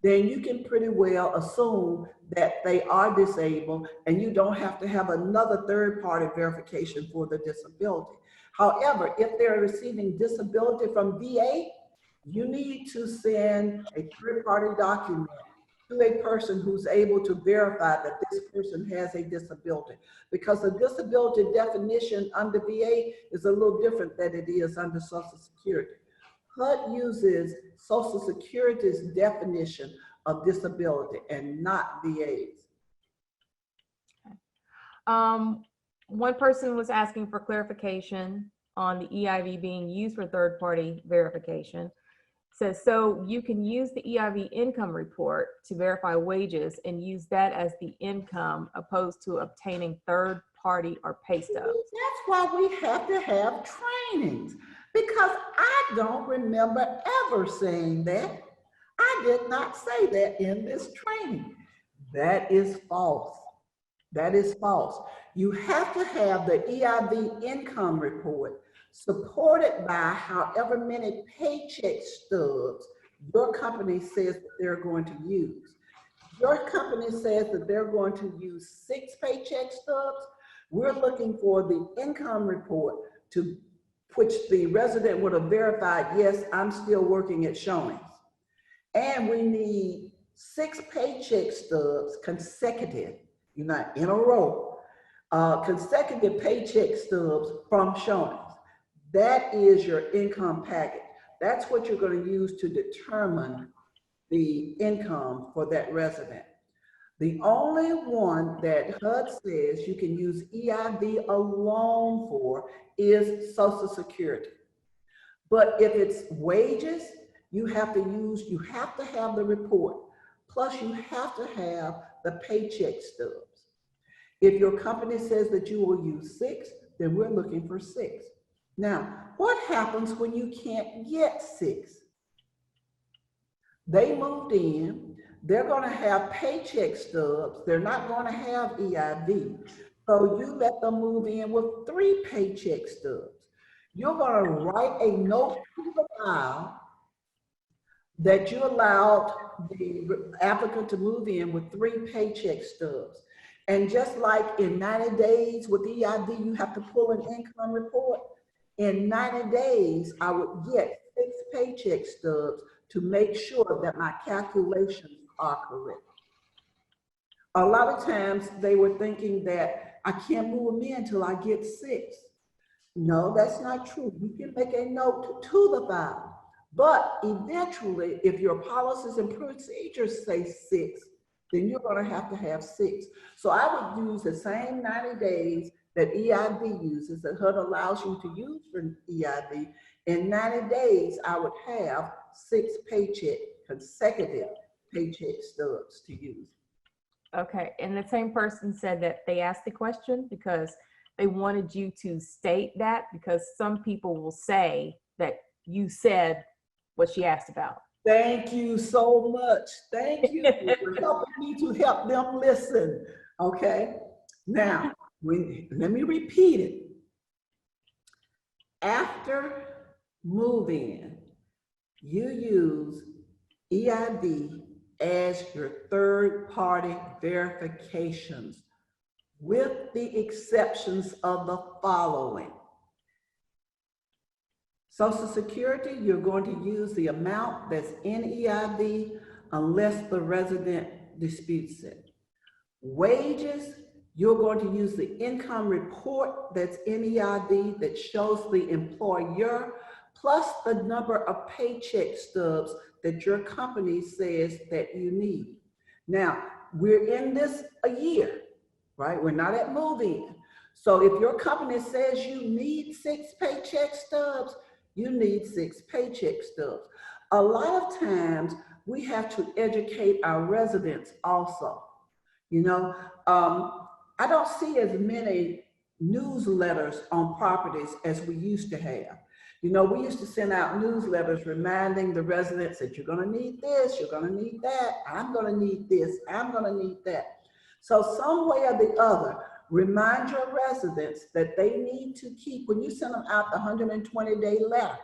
then you can pretty well assume that they are disabled and you don't have to have another third-party verification for the disability. However, if they're receiving disability from VA, you need to send a third-party document to a person who's able to verify that this person has a disability, because the disability definition under VA is a little different than it is under Social Security. HUD uses Social Security's definition of disability and not VA's. One person was asking for clarification on the EIV being used for third-party verification. Says, so you can use the EIV income report to verify wages and use that as the income opposed to obtaining third-party or pay stubs. That's why we have to have trainings, because I don't remember ever saying that. I did not say that in this training. That is false. That is false. You have to have the EIV income report supported by however many paycheck stubs your company says that they're going to use. Your company says that they're going to use 6 paycheck stubs. We're looking for the income report to which the resident would have verified, yes, I'm still working at Shoney's. And we need 6 paycheck stubs consecutive, you're not in a row, consecutive paycheck stubs from Shoney's. That is your income packet. That's what you're going to use to determine the income for that resident. The only one that HUD says you can use EIV alone for is Social Security. But if it's wages, you have to have the report. Plus you have to have the paycheck stubs. If your company says that you will use 6, then we're looking for 6. Now, what happens when you can't get 6? They moved in, they're going to have paycheck stubs, they're not going to have EIV. So you let them move in with 3 paycheck stubs. You're going to write a note to the file that you allowed the applicant to move in with 3 paycheck stubs. And just like in 90 days with EIV, you have to pull an income report. In 90 days, I would get 6 paycheck stubs to make sure that my calculations are correct. A lot of times they were thinking that I can't move them in until I get 6. No, that's not true. You can make a note to the file. But eventually, if your policies and procedures say 6, then you're going to have 6. So I would use the same 90 days that EIV uses, that HUD allows you to use for EIV. In 90 days, I would have 6 consecutive paycheck stubs to use. Okay, and the same person said that they asked the question because they wanted you to state that, because some people will say that you said what she asked about. Thank you so much. Thank you for helping me to help them listen. Okay. Now, let me repeat it. After move-in, you use EIV as your third-party verifications, with the exceptions of the following. Social Security, you're going to use the amount that's in EIV unless the resident disputes it. Wages, you're going to use the income report that's in EIV that shows the employer, plus the number of paycheck stubs that your company says that you need. Now, we're in this a year, right? We're not at move-in. So if your company says you need 6 paycheck stubs, you need 6 paycheck stubs. A lot of times we have to educate our residents also. You know, I don't see as many newsletters on properties as we used to have. You know, we used to send out newsletters reminding the residents that you're going to need this, you're going to need that, I'm going to need this, I'm going to need that. So some way or the other, remind your residents that they need to keep, when you send them out the 120-day letter,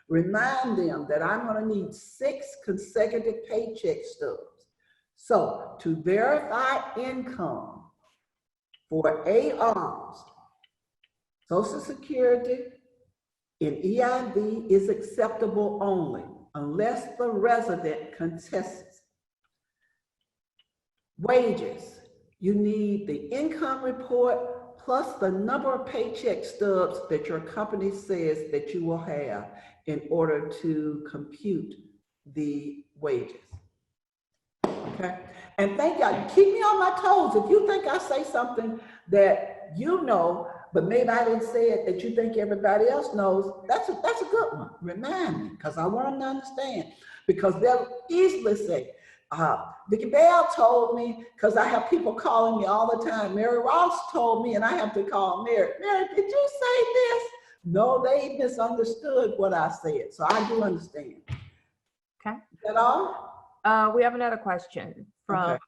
remind them that I'm going to need 6 consecutive paycheck stubs. So to verify income for ARs, Social Security in EIV is acceptable only unless the resident contests. Wages, you need the income report plus the number of paycheck stubs that your company says that you will have in order to compute the wages. Okay, and thank y'all. Keep me on my toes. If you think I say something that you know, but maybe I didn't say it that you think everybody else knows, that's a good one. Remind me, because I want them to understand. Because they'll easily say, Vickie Bell told me, because I have people calling me all the time. Mary Ross told me, and I have to call Mary. Mary, did you say this? No, they misunderstood what I said. So I do understand. Okay. Is that all? We have another question from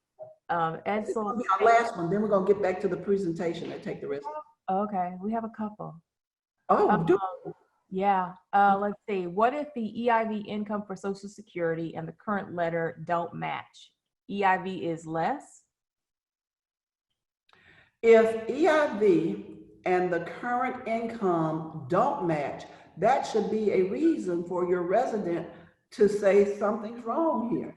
Ed This is gonna Sullivan. be our last one. Then we're going to get back to the presentation and take the rest. Okay, we have a couple. Oh, Yeah, let's see. What if the EIV income for Social Security and the current letter don't match? EIV is less? if EIV and the current income don't match, that should be a reason for your resident to say something's wrong here.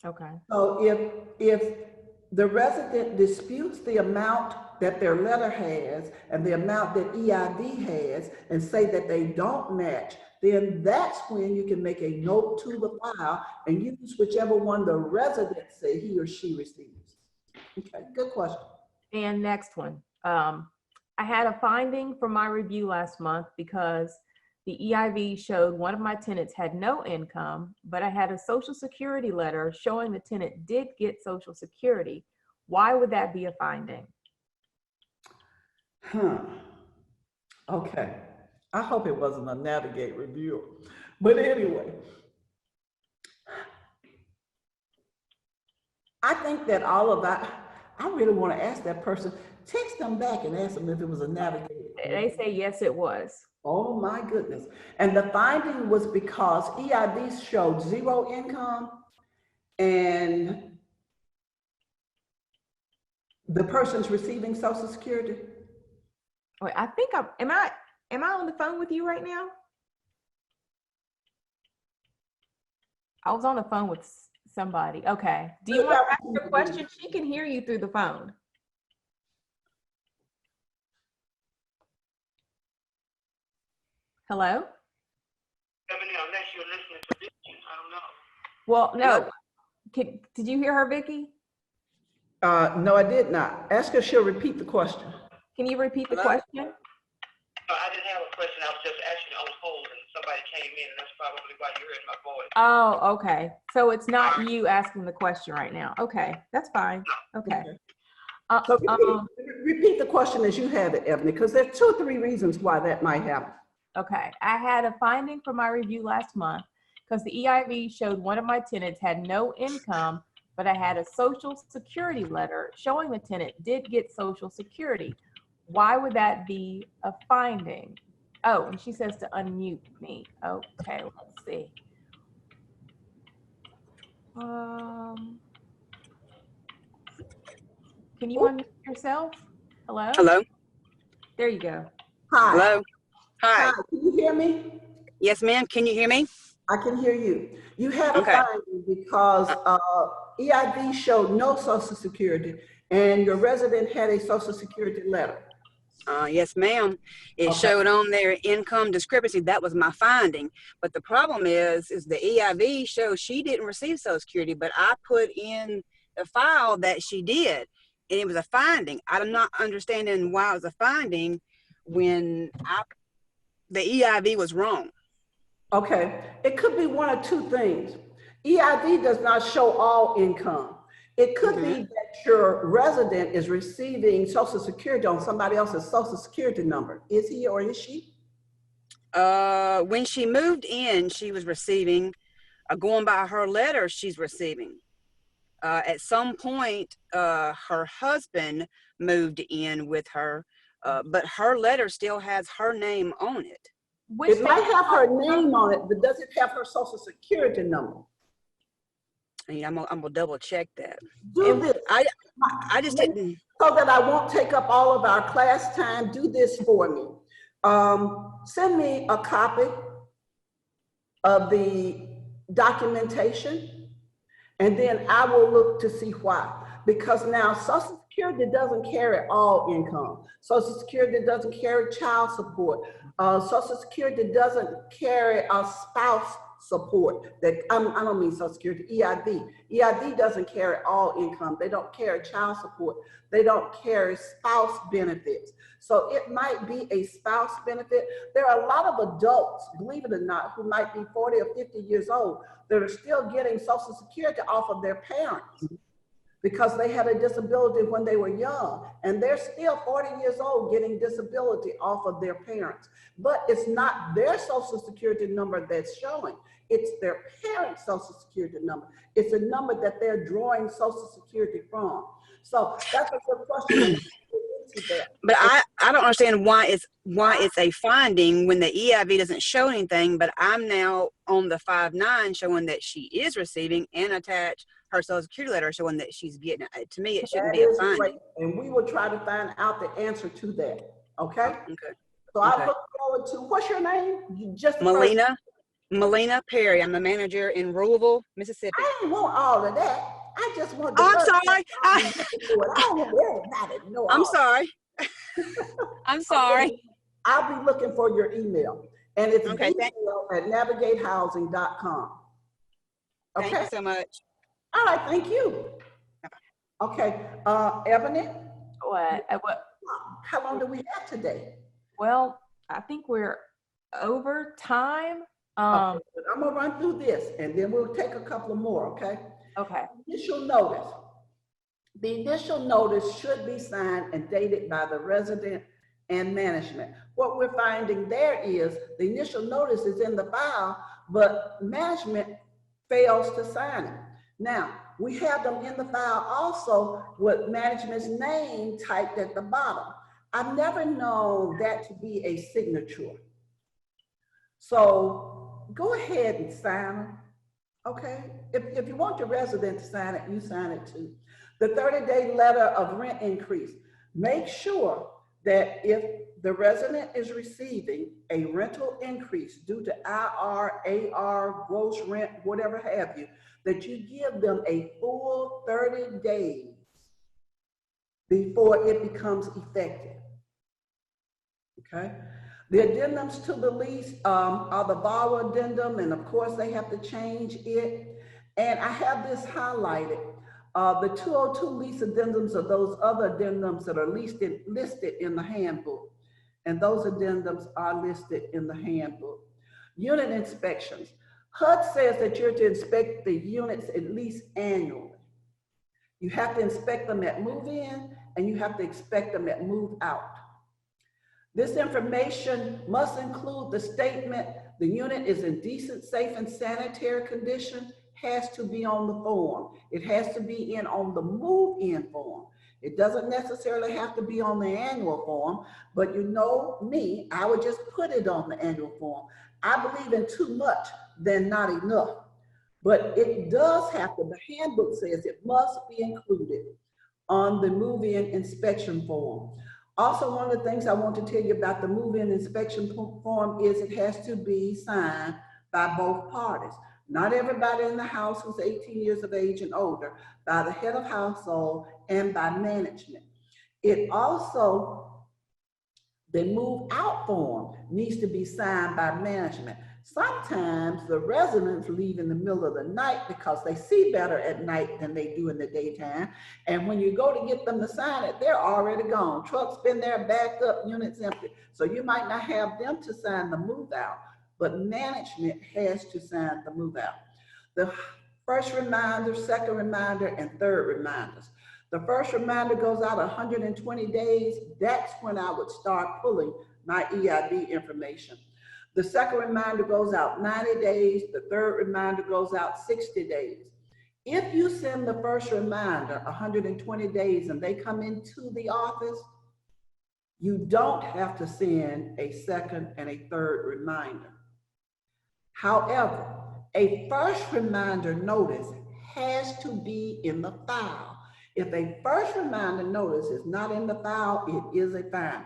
Okay. So if the resident disputes the amount that their letter has and the amount that EIV has and say that they don't match, then that's when you can make a note to the file and use whichever one the resident say he or she receives. Okay, good question. And next one. I had a finding from my review last month because the EIV showed one of my tenants had no income, but I had a Social Security letter showing the tenant did get Social Security. Why would that be a finding? Okay, I hope it wasn't a Navigate review. But anyway, I think that all of that, I really want to ask that person, text them back and ask them if it was a Navigate. They say yes, it was. Oh my goodness. And the finding was because EIV showed 0 income and the person's receiving Social Security. Wait, I think am I on the phone with you right now? I was on the phone with somebody. Okay. Do you want to ask your question? She can hear you through the phone. Hello? Well, no. Did you hear her, Vickie? No, I did not. Ask her, she'll repeat the question. Can you repeat the Hello? question? No, I didn't have a question. I was just actually on hold and somebody came in, and that's probably why you heard my voice. Oh, okay. So it's not you asking the question right now. Okay, that's fine. Okay. So repeat the question as you have it, Ebony, because there are 2 or 3 reasons why that might happen. Okay. I had a finding for my review last month because the EIV showed one of my tenants had no income, but I had a social security letter showing the tenant did get social security. Why would that be a finding? Oh, and she says to unmute me. Okay, let's see. Can you unmute yourself? Hello? Hello? There you go. Hi. Hello? Hi. Hi, can you hear me? Yes, ma'am. Can you hear me? I can hear you. You had a Okay. finding because EIV showed no social security and your resident had a social security letter. Yes, ma'am. It Okay. showed on their income discrepancy. That was my finding. But the problem is the EIV shows she didn't receive Social Security, but I put in the file that she did, and it was a finding. I'm not understanding why it was a finding when the EIV was wrong. Okay, it could be one of 2 things. EIV does not show all income. It could be that your resident is receiving Social Security on somebody else's Social Security number. Is he or is she? When she moved in, she was receiving, going by her letter, she's receiving. At some point, her husband moved in with her, but her letter still has her name on it. It might have her name on it, but does it have her Social Security number? I mean, I'm gonna double check that. Do this. I just didn't. So that I won't take up all of our class time, do this for me. Send me a copy of the documentation, and then I will look to see why. Because now Social Security doesn't carry all income. Social Security doesn't carry child support. Social Security doesn't carry a spouse support. That I don't mean Social Security, EIV. EIV doesn't carry all income. They don't carry child support. They don't carry spouse benefits. So it might be a spouse benefit. There are a lot of adults, believe it or not, who might be 40 or 50 years old that are still getting Social Security off of their parents because they had a disability when they were young, and they're still 40 years old getting disability off of their parents. But it's not their Social Security number that's showing, it's their parents' Social Security number. It's a number that they're drawing Social Security from. So that's a good question. But I don't understand why it's a finding when the EIV doesn't show anything, but I'm now on the 5-9 showing that she is receiving and attached her Social Security letter showing that she's getting it. To me, it shouldn't be a finding. Great. And we will try to find out the answer to that. Okay? Okay. So I look forward to, what's your name? Just Melina Perry. I'm the manager in Louisville, Mississippi. I didn't want all of that. I just want. Oh, I'm sorry. I don't want everybody to know. I'm sorry. I'm sorry. I'll be looking for your email, and it's okay, at navigatehousing.com. Okay. Thank you so much. All right. Thank you. Okay. Ebony. What? How long do we have today? Well, I think we're over time. Okay, I'm gonna run through this, and then we'll take a couple of more. Okay. Okay. Initial notice. The initial notice should be signed and dated by the resident and management. What we're finding there is the initial notice is in the file, but management fails to sign it. Now, we have them in the file also with management's name typed at the bottom. I've never known that to be a signature. So go ahead and sign it. Okay, if you want your resident to sign it, you sign it too. The 30-day letter of rent increase. Make sure that if the resident is receiving a rental increase due to IR, AR, gross rent, whatever have you, that you give them a full 30 days before it becomes effective. Okay. The addendums to the lease are the borrower addendum, and of course they have to change it. And I have this highlighted. The 202 lease addendums are those other addendums that are listed in the handbook. And those addendums are listed in the handbook. Unit inspections. HUD says that you're to inspect the units at least annually. You have to inspect them at move-in and you have to inspect them at move-out. This information must include the statement the unit is in decent, safe, and sanitary condition. Has to be on the form. It has to be in on the move-in form. It doesn't necessarily have to be on the annual form, but you know me, I would just put it on the annual form. I believe in too much than not enough, but it does have to, the handbook says it must be included on the move-in inspection form. Also, one of the things I want to tell you about the move-in inspection form is it has to be signed by both parties. Not everybody in the house who's 18 years of age and older, by the head of household and by management. It also, the move out form needs to be signed by management. Sometimes the residents leave in the middle of the night because they see better at night than they do in the daytime. And when you go to get them to sign it, they're already gone. Truck's been there, backed up, units empty. So you might not have them to sign the move out, but management has to sign the move out. The first reminder, second reminder, and third reminders. The first reminder goes out 120 days. That's when I would start pulling my EIB information. The second reminder goes out 90 days. The third reminder goes out 60 days. If you send the first reminder 120 days and they come into the office, you don't have to send a second and a third reminder. However, a first reminder notice has to be in the file. If a first reminder notice is not in the file, it is a fine.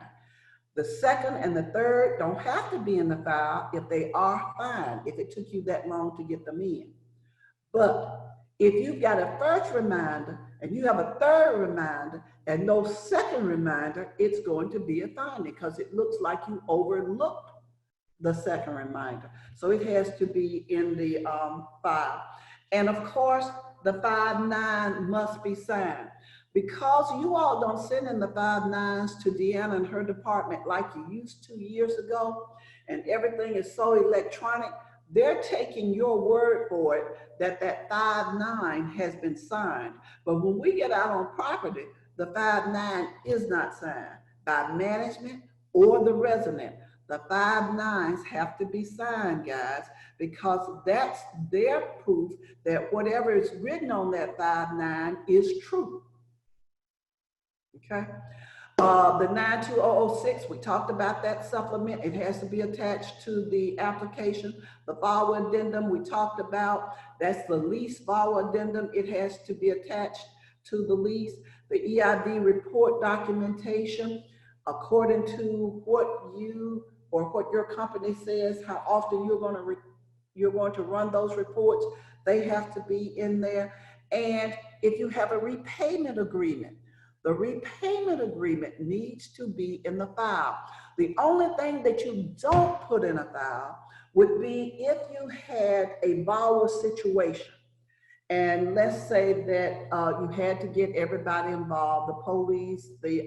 The second and the third don't have to be in the file. If they are, fine, if it took you that long to get them in. But if you've got a first reminder and you have a third reminder and no second reminder, it's going to be a fine because it looks like you overlooked the second reminder. So it has to be in the file. And of course, the 5-9 must be signed. Because you all don't send in the 5-9s to Deanna and her department like you used to years ago, and everything is so electronic, they're taking your word for it that that 5-9 has been signed. But when we get out on property, the 5-9 is not signed by management or the resident. The 5-9s have to be signed, guys, because that's their proof that whatever is written on that 5-9 is true. Okay. The 92006, we talked about that supplement. It has to be attached to the application. The VAWA addendum we talked about, that's the lease VAWA addendum. It has to be attached to the lease. The EID report documentation, according to what you or what your company says, how often you're going to run those reports, they have to be in there. And if you have a repayment agreement, the repayment agreement needs to be in the file. The only thing that you don't put in a file would be if you had a VAWA situation. And let's say that you had to get everybody involved, the police, the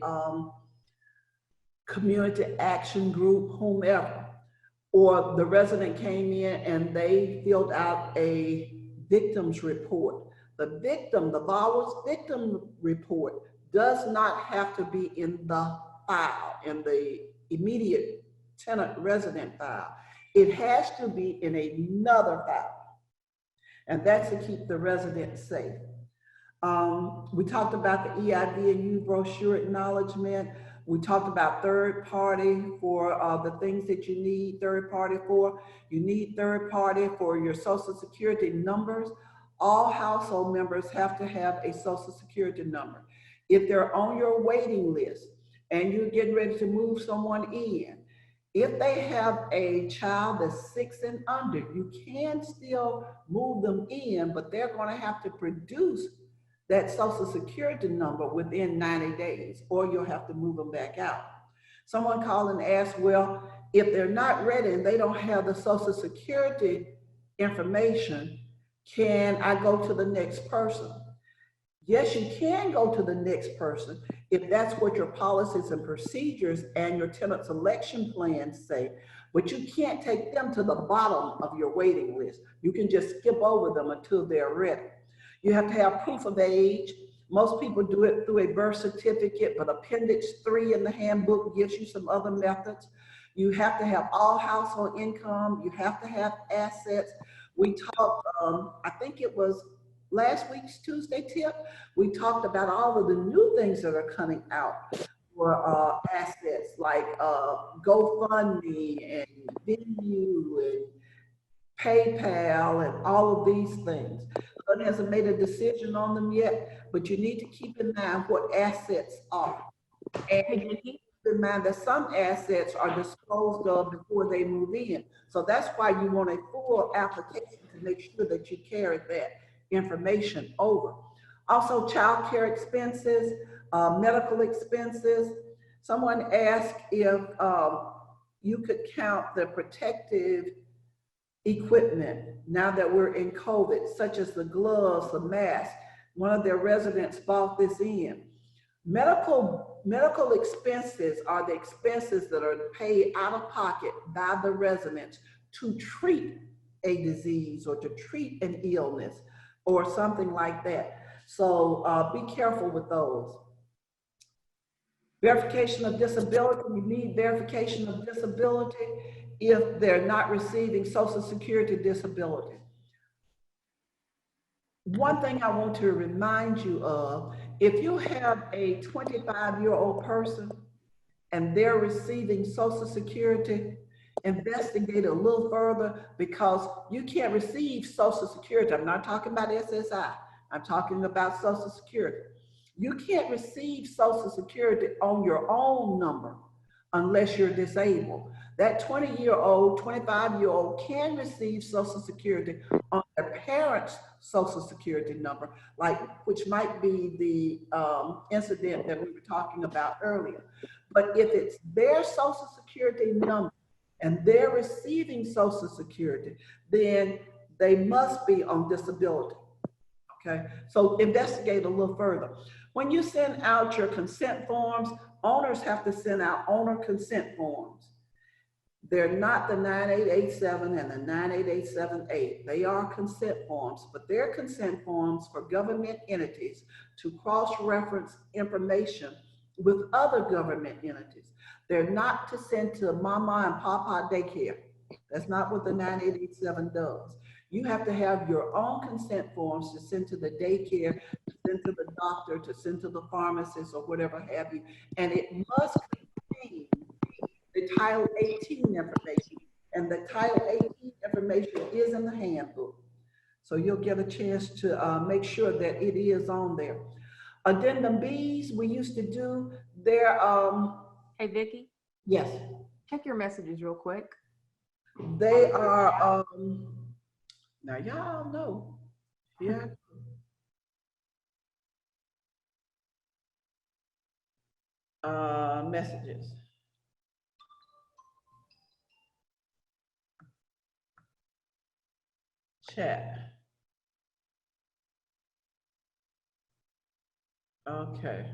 community action group, whomever, or the resident came in and they filled out a victim's report. The VAWA's victim report does not have to be in the file, in the immediate tenant resident file. It has to be in another file. And that's to keep the resident safe. We talked about the EID and U brochure acknowledgement. We talked about third party for the things that you need third party for. You need third party for your social security numbers. All household members have to have a social security number. If they're on your waiting list and you're getting ready to move someone in, if they have a child that's 6 and under, you can still move them in, but they're going to have to produce that social security number within 90 days, or you'll have to move them back out. Someone called and asked, well, if they're not ready and they don't have the social security information, Can I go to the next person? Yes, you can go to the next person if that's what your policies and procedures and your tenant selection plans say, but you can't take them to the bottom of your waiting list. You can just skip over them until they're ready. You have to have proof of age. Most people do it through a birth certificate, but Appendix 3 in the handbook gives you some other methods. You have to have all household income. You have to have assets. We talked, I think it was last week's Tuesday tip, we talked about all of the new things that are coming out for assets like GoFundMe and Venue and PayPal and all of these things. HUD hasn't made a decision on them yet, but you need to keep in mind what assets are. And Hey, Vickie? keep in mind that some assets are disposed of before they move in. So that's why you want a full application to make sure that you carry that information over. Also, child care expenses, medical expenses. Someone asked if you could count the protective equipment now that we're in COVID, such as the gloves, the mask. One of their residents bought this in. Medical expenses are the expenses that are paid out of pocket by the residents to treat a disease or to treat an illness or something like that. So be careful with those. Verification of disability, you need verification of disability if they're not receiving Social Security disability. One thing I want to remind you of, if you have a 25-year-old person and they're receiving Social Security, investigate a little further, because you can't receive Social Security. I'm not talking about SSI. I'm talking about Social Security. You can't receive Social Security on your own number unless you're disabled. That 20-year-old, 25-year-old can receive Social Security on their parents' Social Security number, which might be the incident that we were talking about earlier. But if it's their Social Security number and they're receiving Social Security, then they must be on disability. Okay, so investigate a little further. When you send out your consent forms, owners have to send out owner consent forms. They're not the 9887 and the 98878. They are consent forms, but they're consent forms for government entities to cross-reference information with other government entities. They're not to send to mama and papa daycare. That's not what the 9887 does. You have to have your own consent forms to send to the daycare, to send to the doctor, to send to the pharmacist or whatever have you. And it must contain the Title 18 information. And the Title 18 information is in the handbook. So you'll get a chance to make sure that it is on there. Addendum Bs, we used to do their, Hey, Vickie, yes, check your messages real quick. they are, now y'all know, yeah. Messages. Chat. Okay.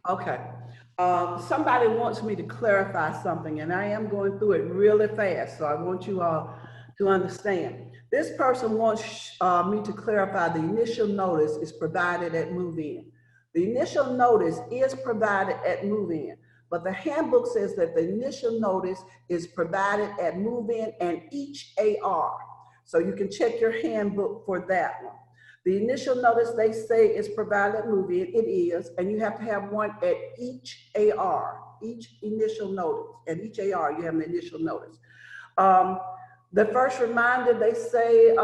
Okay. Somebody wants me to clarify something, and I am going through it really fast, so I want you all to understand. This person wants me to clarify the initial notice is provided at move-in. The initial notice is provided at move-in, but the handbook says that the initial notice is provided at move-in and each AR. So you can check your handbook for that one. The initial notice they say is provided at move-in, it is, and you have to have one at each AR, each initial notice. At each AR, you have an initial notice. The first reminder they say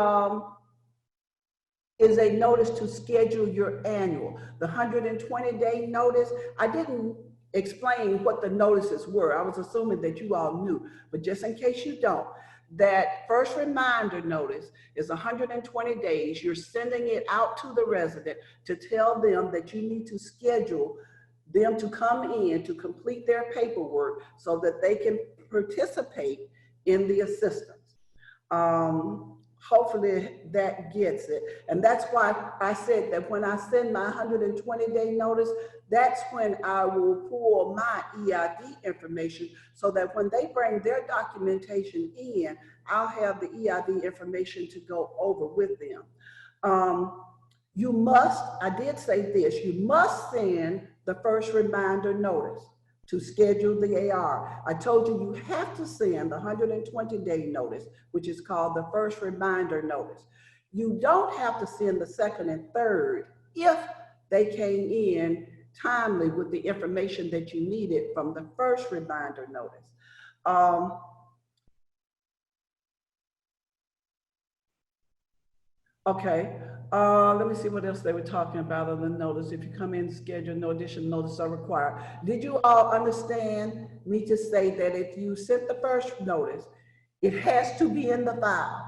is a notice to schedule your annual. The 120-day notice, I didn't explain what the notices were. I was assuming that you all knew, but just in case you don't, that first reminder notice is 120 days. You're sending it out to the resident to tell them that you need to schedule them to come in to complete their paperwork so that they can participate in the assistance. Hopefully that gets it. And that's why I said that when I send my 120-day notice, that's when I will pull my EID information so that when they bring their documentation in, I'll have the EID information to go over with them. You must, I did say this, you must send the first reminder notice to schedule the AR. I told you you have to send the 120-day notice, which is called the first reminder notice. You don't have to send the second and third if they came in timely with the information that you needed from the first reminder notice. Okay, let me see what else they were talking about on the notice. If you come in scheduled, no additional notice are required. Did you all understand me to say that if you sent the first notice, it has to be in the file?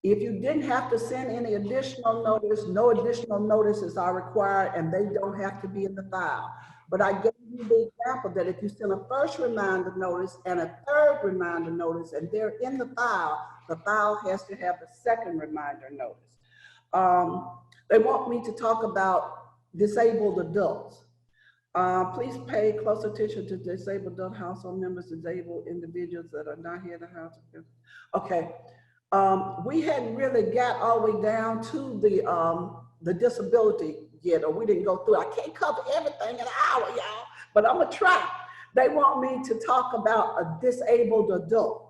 If you didn't have to send any additional notice, no additional notices are required and they don't have to be in the file. But I gave you the example that if you send a first reminder notice and a third reminder notice and they're in the file has to have the second reminder notice. They want me to talk about disabled adults. Please pay close attention to disabled adult household members, disabled individuals that are not here in the house. Okay. We hadn't really got all the way down to the disability yet, or we didn't go through. I can't cover everything in an hour, y'all, but I'm gonna try. They want me to talk about a disabled adult.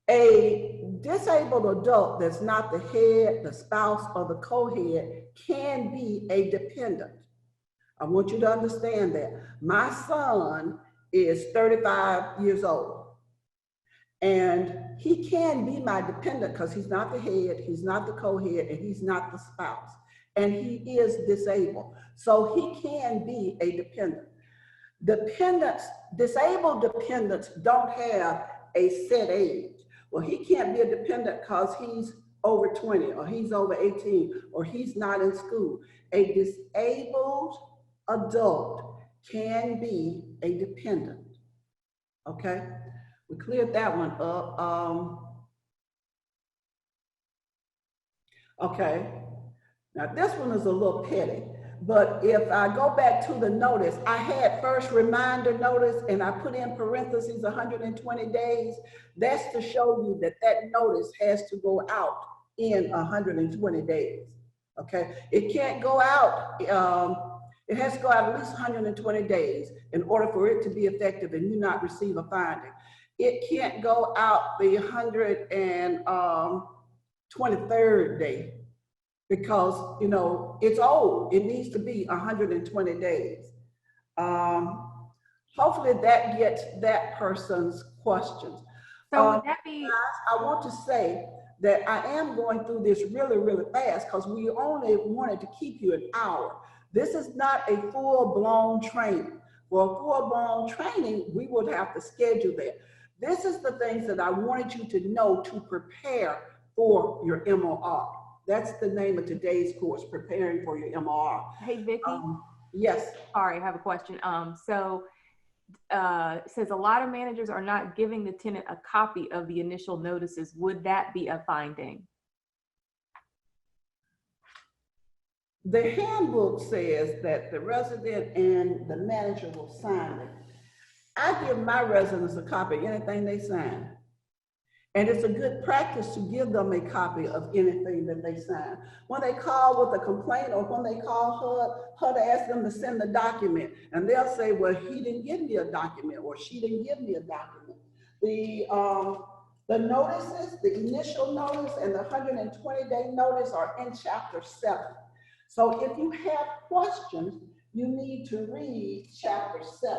A disabled adult that's not the head, the spouse, or the co-head can be a dependent. I want you to understand that. My son is 35 years old. And he can be my dependent because he's not the head, he's not the co-head, and he's not the spouse. And he is disabled. So he can be a dependent. Dependents, disabled dependents don't have a set age. Well, he can't be a dependent because he's over 20 or he's over 18 or he's not in school. A disabled adult can be a dependent, okay? We cleared that one up. Okay, now this one is a little petty, but if I go back to the notice, I had first reminder notice and I put in parentheses 120 days. That's to show you that that notice has to go out in 120 days, okay? It can't go out, it has to go out at least 120 days in order for it to be effective and you not receive a finding. It can't go out the 123rd day because, you know, it's old. It needs to be 120 days. Hopefully that gets that person's questions. So would that be? I want to say that I am going through this really, really fast because we only wanted to keep you an hour. This is not a full-blown training. For a full-blown training, we would have to schedule that. This is the things that I wanted you to know to prepare for your MOR. That's the name of today's course, Preparing for Your MOR. Hey, Vickie. Yes. Sorry, I have a question. It says a lot of managers are not giving the tenant a copy of the initial notices. Would that be a finding? The handbook says that the resident and the manager will sign it. I give my residents a copy of anything they sign. And it's a good practice to give them a copy of anything that they sign. When they call with a complaint or when they call HUD to ask them to send the document, and they'll say, well, he didn't give me a document or she didn't give me a document. The notices, the initial notice and the 120-day notice are in Chapter 7. So if you have questions, you need to read Chapter 7.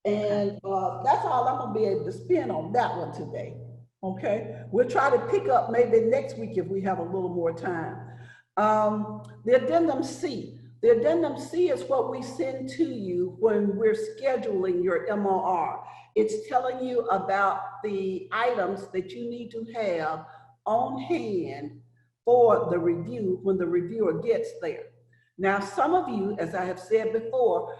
And that's all I'm gonna be able to spend on that one today, okay? We'll try to pick up maybe next week if we have a little more time. The Addendum C, The Addendum C is what we send to you when we're scheduling your MOR. It's telling you about the items that you need to have on hand for the review when the reviewer gets there. Now, some of you, as I have said before,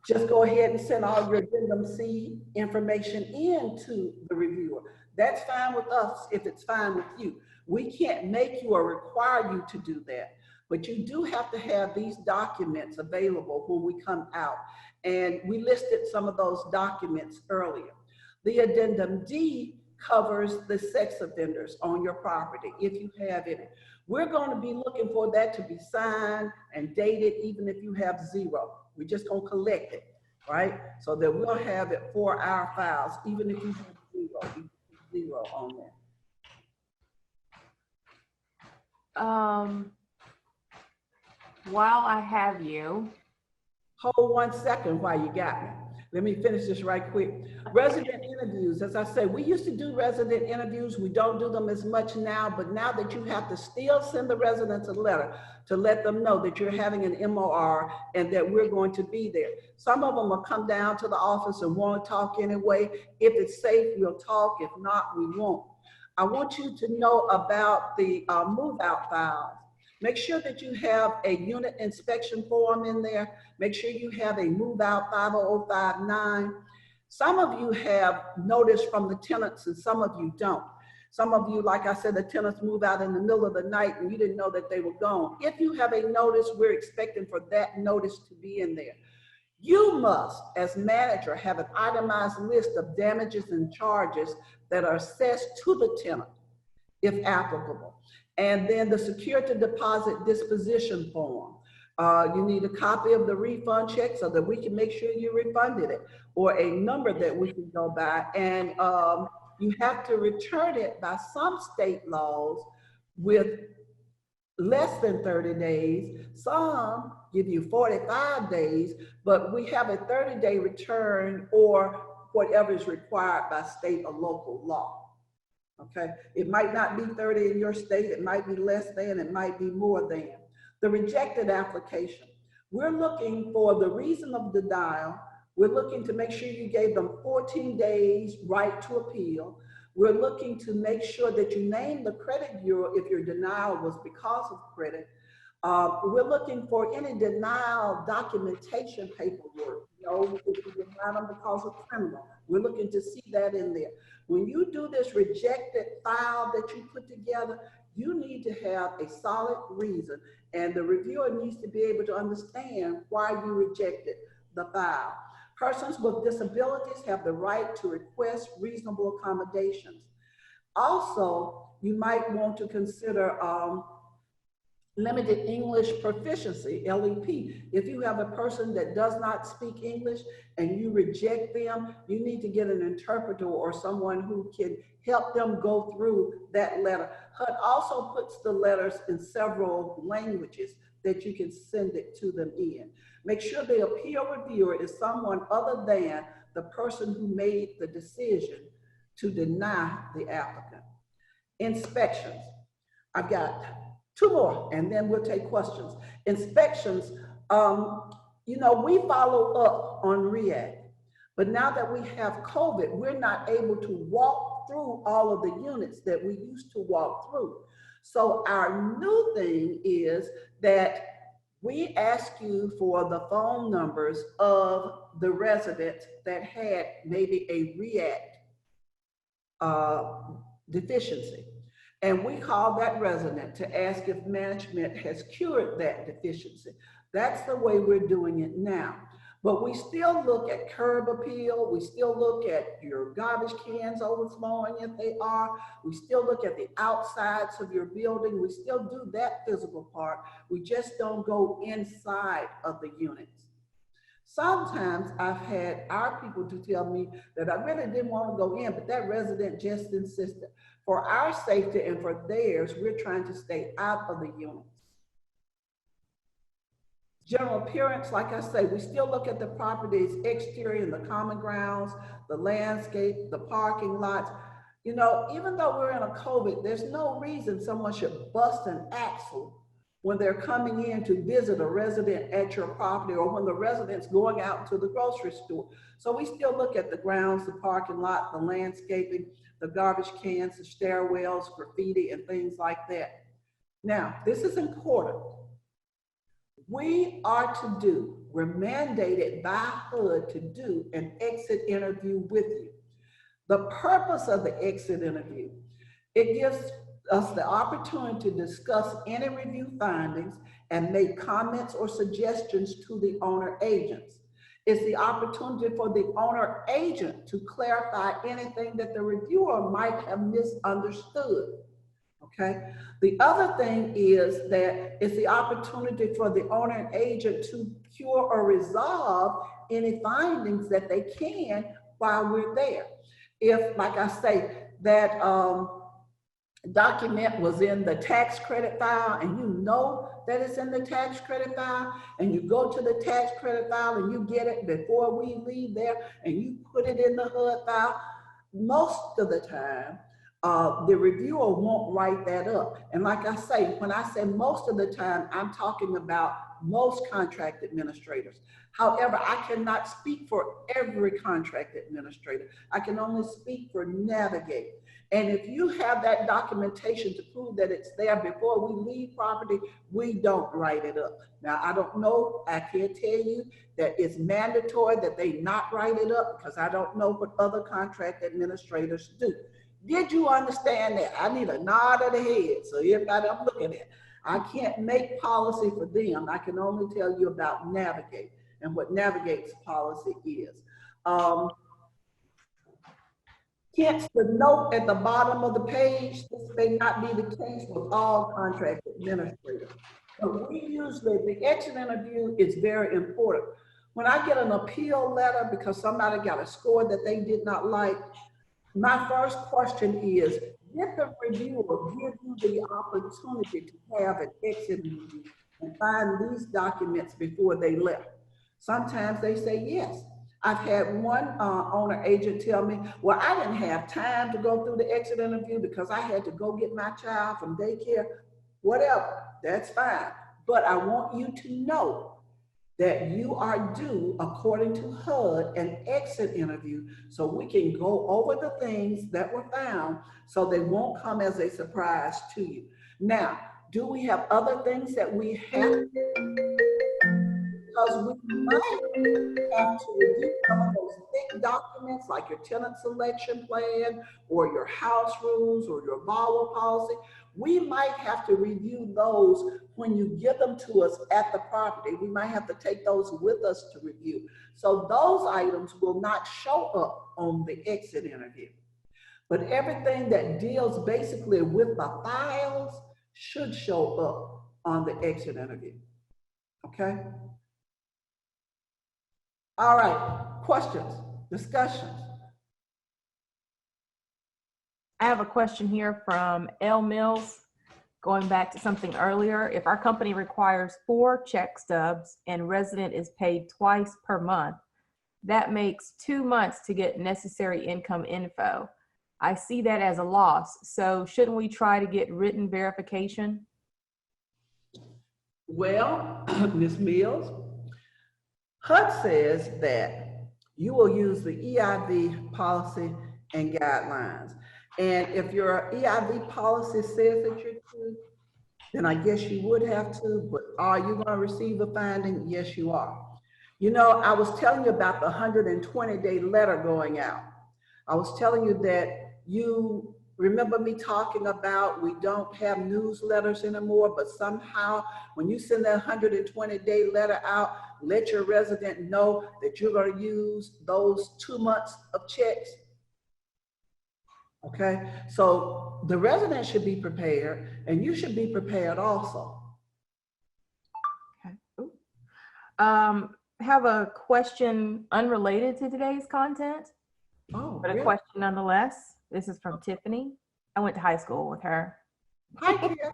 just go ahead and send all your Addendum C information in to the reviewer. That's fine with us if it's fine with you. We can't make you or require you to do that, but you do have to have these documents available when we come out. And we listed some of those documents earlier. The Addendum D covers the sex offenders on your property, if you have any. We're going to be looking for that to be signed and dated, even if you have 0. We're just going to collect it, right? So that we'll have it for our files, even if you have 0, you put 0 on there. While I have you, Hold 1 second while you got me. Let me finish this right quick. Resident interviews, as I say, we used to do resident interviews. We don't do them as much now, but now that you have to still send the residents a letter to let them know that you're having an MOR and that we're going to be there. Some of them will come down to the office and want to talk anyway. If it's safe, we'll talk. If not, we won't. I want you to know about the move-out files. Make sure that you have a unit inspection form in there. Make sure you have a move-out 50059. Some of you have notice from the tenants and some of you don't. Some of you, like I said, the tenants move out in the middle of the night and you didn't know that they were gone. If you have a notice, we're expecting for that notice to be in there. You must, as manager, have an itemized list of damages and charges that are assessed to the tenant, if applicable. And then the security deposit disposition form. You need a copy of the refund check so that we can make sure you refunded it, or a number that we can go by. And you have to return it by some state laws with less than 30 days. Some give you 45 days, but we have a 30-day return or whatever is required by state or local law. Okay, it might not be 30 in your state, it might be less than, it might be more than. The rejected application. We're looking for the reason of denial. We're looking to make sure you gave them 14 days right to appeal. We're looking to make sure that you name the credit bureau if your denial was because of credit. We're looking for any denial documentation paperwork. You know, if you deny them because of criminal, we're looking to see that in there. When you do this rejected file that you put together, you need to have a solid reason, and the reviewer needs to be able to understand why you rejected the file. Persons with disabilities have the right to request reasonable accommodations. Also, you might want to consider limited English proficiency, LEP. If you have a person that does not speak English and you reject them, you need to get an interpreter or someone who can help them go through that letter. HUD also puts the letters in several languages that you can send it to them in. Make sure the appeal reviewer is someone other than the person who made the decision to deny the applicant. Inspections. I've got 2 more, and then we'll take questions. Inspections, you know, we follow up on REACT, but now that we have COVID, we're not able to walk through all of the units that we used to walk through. So our new thing is that we ask you for the phone numbers of the residents that had maybe a REACT deficiency. And we call that resident to ask if management has cured that deficiency. That's the way we're doing it now. But we still look at curb appeal. We still look at your garbage cans overflowing if they are. We still look at the outsides of your building. We still do that physical part. We just don't go inside of the units. Sometimes I've had our people to tell me that I really didn't want to go in, but that resident just insisted. For our safety and for theirs, we're trying to stay out of the units. General appearance, like I say, we still look at the property's exterior and the common grounds, the landscape, the parking lots. You know, even though we're in a COVID, there's no reason someone should bust an axle when they're coming in to visit a resident at your property, or when the resident's going out to the grocery store. So we still look at the grounds, the parking lot, the landscaping, the garbage cans, the stairwells, graffiti, and things like that. Now, this is important. We're mandated by HUD to do an exit interview with you. The purpose of the exit interview, it gives us the opportunity to discuss any review findings and make comments or suggestions to the owner agents. It's the opportunity for the owner agent to clarify anything that the reviewer might have misunderstood. Okay. The other thing is that it's the opportunity for the owner and agent to cure or resolve any findings that they can while we're there. If, like I say, that document was in the tax credit file and you know that it's in the tax credit file, and you go to the tax credit file and you get it before we leave there and you put it in the HUD file, most of the time, the reviewer won't write that up. And like I say, when I say most of the time, I'm talking about most contract administrators. However, I cannot speak for every contract administrator. I can only speak for Navigate. And if you have that documentation to prove that it's there before we leave property, we don't write it up. Now, I don't know, I can't tell you that it's mandatory that they not write it up, because I don't know what other contract administrators do. Did you understand that? I need a nod of the head. So everybody I'm looking at, I can't make policy for them. I can only tell you about Navigate and what Navigate's policy is. Hence the note at the bottom of the page, this may not be the case with all contract administrators. But we usually, the exit interview is very important. When I get an appeal letter because somebody got a score that they did not like, my first question is, did the reviewer give you the opportunity to have an exit interview and find these documents before they left? Sometimes they say yes. I've had one owner agent tell me, well, I didn't have time to go through the exit interview because I had to go get my child from daycare. Whatever, that's fine. But I want you to know that you are due, according to HUD, an exit interview so we can go over the things that were found so they won't come as a surprise to you. Now, do we have other things that we have? Because we might have to review some of those thick documents like your tenant selection plan or your house rules or your borrower policy. We might have to review those when you give them to us at the property. We might have to take those with us to review. So those items will not show up on the exit interview. But everything that deals basically with the files should show up on the exit interview. Okay? All right, questions, discussions? I have a question here from L. Mills, going back to something earlier. If our company requires 4 check stubs and resident is paid twice per month, that makes 2 months to get necessary income info. I see that as a loss. So shouldn't we try to get written verification? Well, Ms. Mills, HUD says that you will use the EIV policy and guidelines. And if your EIV policy says that you're to, then I guess you would have to, but are you going to receive a finding? Yes, you are. You know, I was telling you about the 120-day letter going out. I was telling you that you remember me talking about we don't have newsletters anymore, but somehow when you send that 120-day letter out, let your resident know that you're going to use those 2 months of checks. Okay, so the resident should be prepared and you should be prepared also. Okay. Have a question unrelated to today's content, Oh, but a really? question nonetheless. This is from Tiffany. I went to high school with her. Hi, Kia.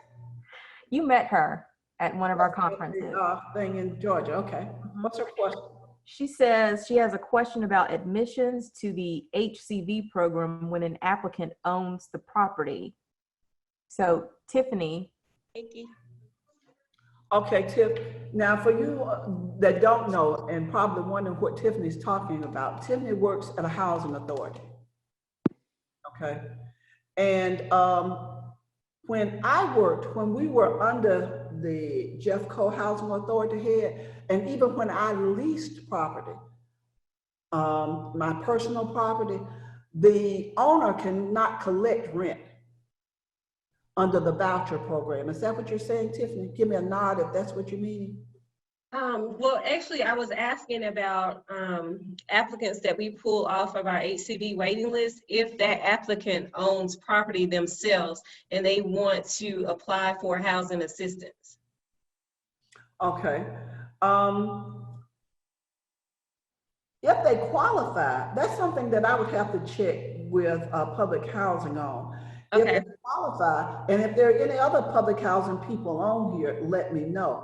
You met her at one of our conferences. Thing in Georgia, okay. What's her question? She says she has a question about admissions to the HCV program when an applicant owns the property. So Tiffany, Vickie. Okay, Tiff, now for you that don't know and probably wondering what Tiffany's talking about, Tiffany works at a housing authority. Okay. And when we were under the Jeffco Housing Authority head, and even when I leased property, my personal property, the owner cannot collect rent under the voucher program. Is that what you're saying, Tiffany? Give me a nod if that's what you mean. Well, actually, I was asking about applicants that we pull off of our HCD waiting list. If that applicant owns property themselves and they want to apply for housing assistance. Okay. If they qualify, that's something that I would have to check with public housing on. Okay. If they qualify, and if there are any other public housing people on here, let me know.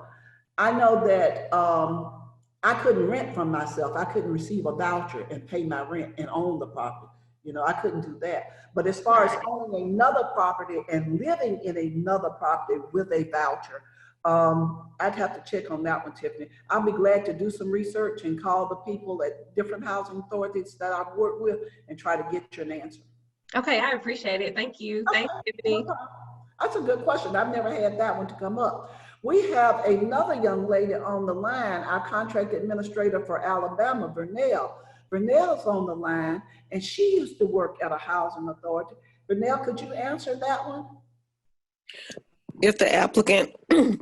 I know that I couldn't rent from myself. I couldn't receive a voucher and pay my rent and own the property. You know, I couldn't do that. But as far as owning another property and living in another property with a voucher, I'd have to check on that one, Tiffany. I'll be glad to do some research and call the people at different housing authorities that I've worked with and try to get you an answer. Okay, I appreciate it. Thank you. Thank you, Tiffany. That's a good question. I've never had that one to come up. We have another young lady on the line, our contract administrator for Alabama, Vernell. Vernell's on the line, and she used to work at a housing authority. Vernell, could you answer that one? If the applicant,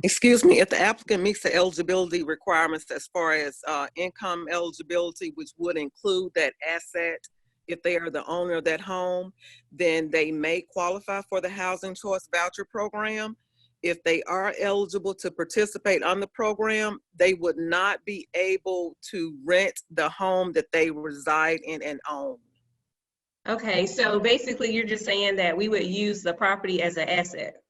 excuse me, if the applicant meets the eligibility requirements as far as income eligibility, which would include that asset, if they are the owner of that home, then they may qualify for the Housing Choice Voucher Program. If they are eligible to participate on the program, they would not be able to rent the home that they reside in and own. Okay, so basically you're just saying that we would use the property as an asset.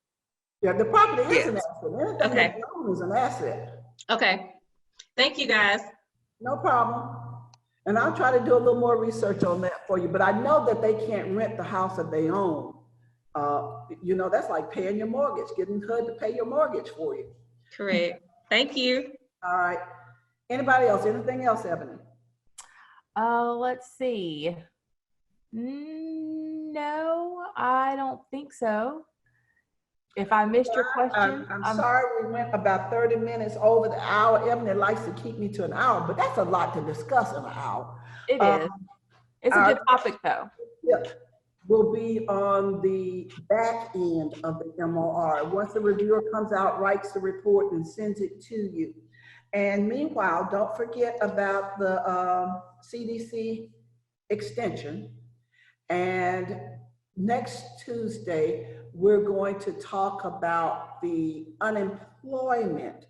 Yeah, the property is Yes. an asset. Anything that you own is an asset. Okay, thank you guys. No problem. And I'll try to do a little more research on that for you, but I know that they can't rent the house that they own. You know, that's like paying your mortgage, getting HUD to pay your mortgage for you. Correct. Thank you. All right. Anybody else? Anything else, Ebony? Let's see. No, I don't think so. If I missed your question, I'm sorry we went about 30 minutes over the hour. Ebony likes to keep me to an hour, but that's a lot to discuss in an hour. It is. It's a good topic though. Yeah, will be on the back end of the MOR. Once the reviewer comes out, writes the report and sends it to you. And meanwhile, don't forget about the CDC extension. And next Tuesday, we're going to talk about the unemployment,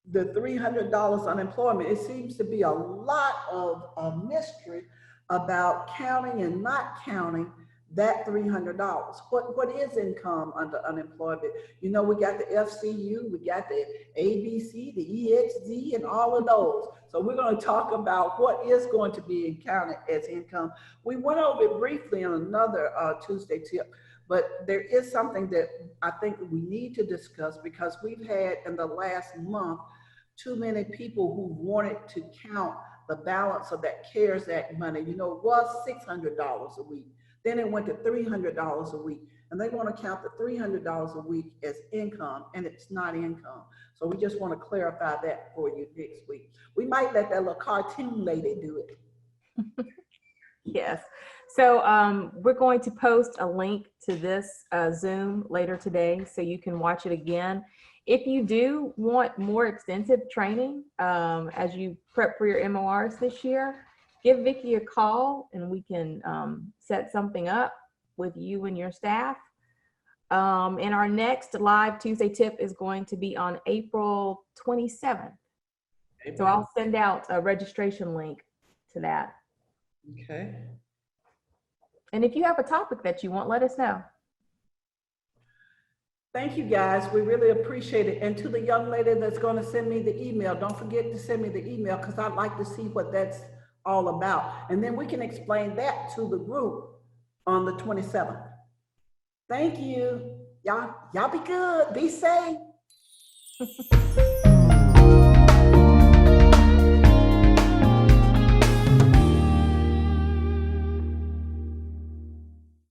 the $300 unemployment. It seems to be a lot of mystery about counting and not counting that $300. What is income under unemployment? You know, we got the FCU, we got the ABC, the EXD, and all of those. So we're going to talk about what is going to be counted as income. We went over it briefly on another Tuesday tip, but there is something that I think we need to discuss because we've had in the last month too many people who wanted to count the balance of that CARES Act money. You know, it was $600 a week. Then it went to $300 a week. And they want to count the $300 a week as income, and it's not income. So we just want to clarify that for you next week. We might let that little cartoon lady do it. Yes. So we're going to post a link to this Zoom later today so you can watch it again. If you do want more extensive training as you prep for your MORs this year, give Vickie a call and we can set something up with you and your staff. And our next live Tuesday tip is going to be on April 27th. So I'll send out a registration link to that. Okay. And if you have a topic that you want, let us know. Thank you, guys. We really appreciate it. And to the young lady that's going to send me the email, don't forget to send me the email because I'd like to see what that's all about. And then we can explain that to the group on the 27th. Thank you. Y'all be good. Be safe. Bye.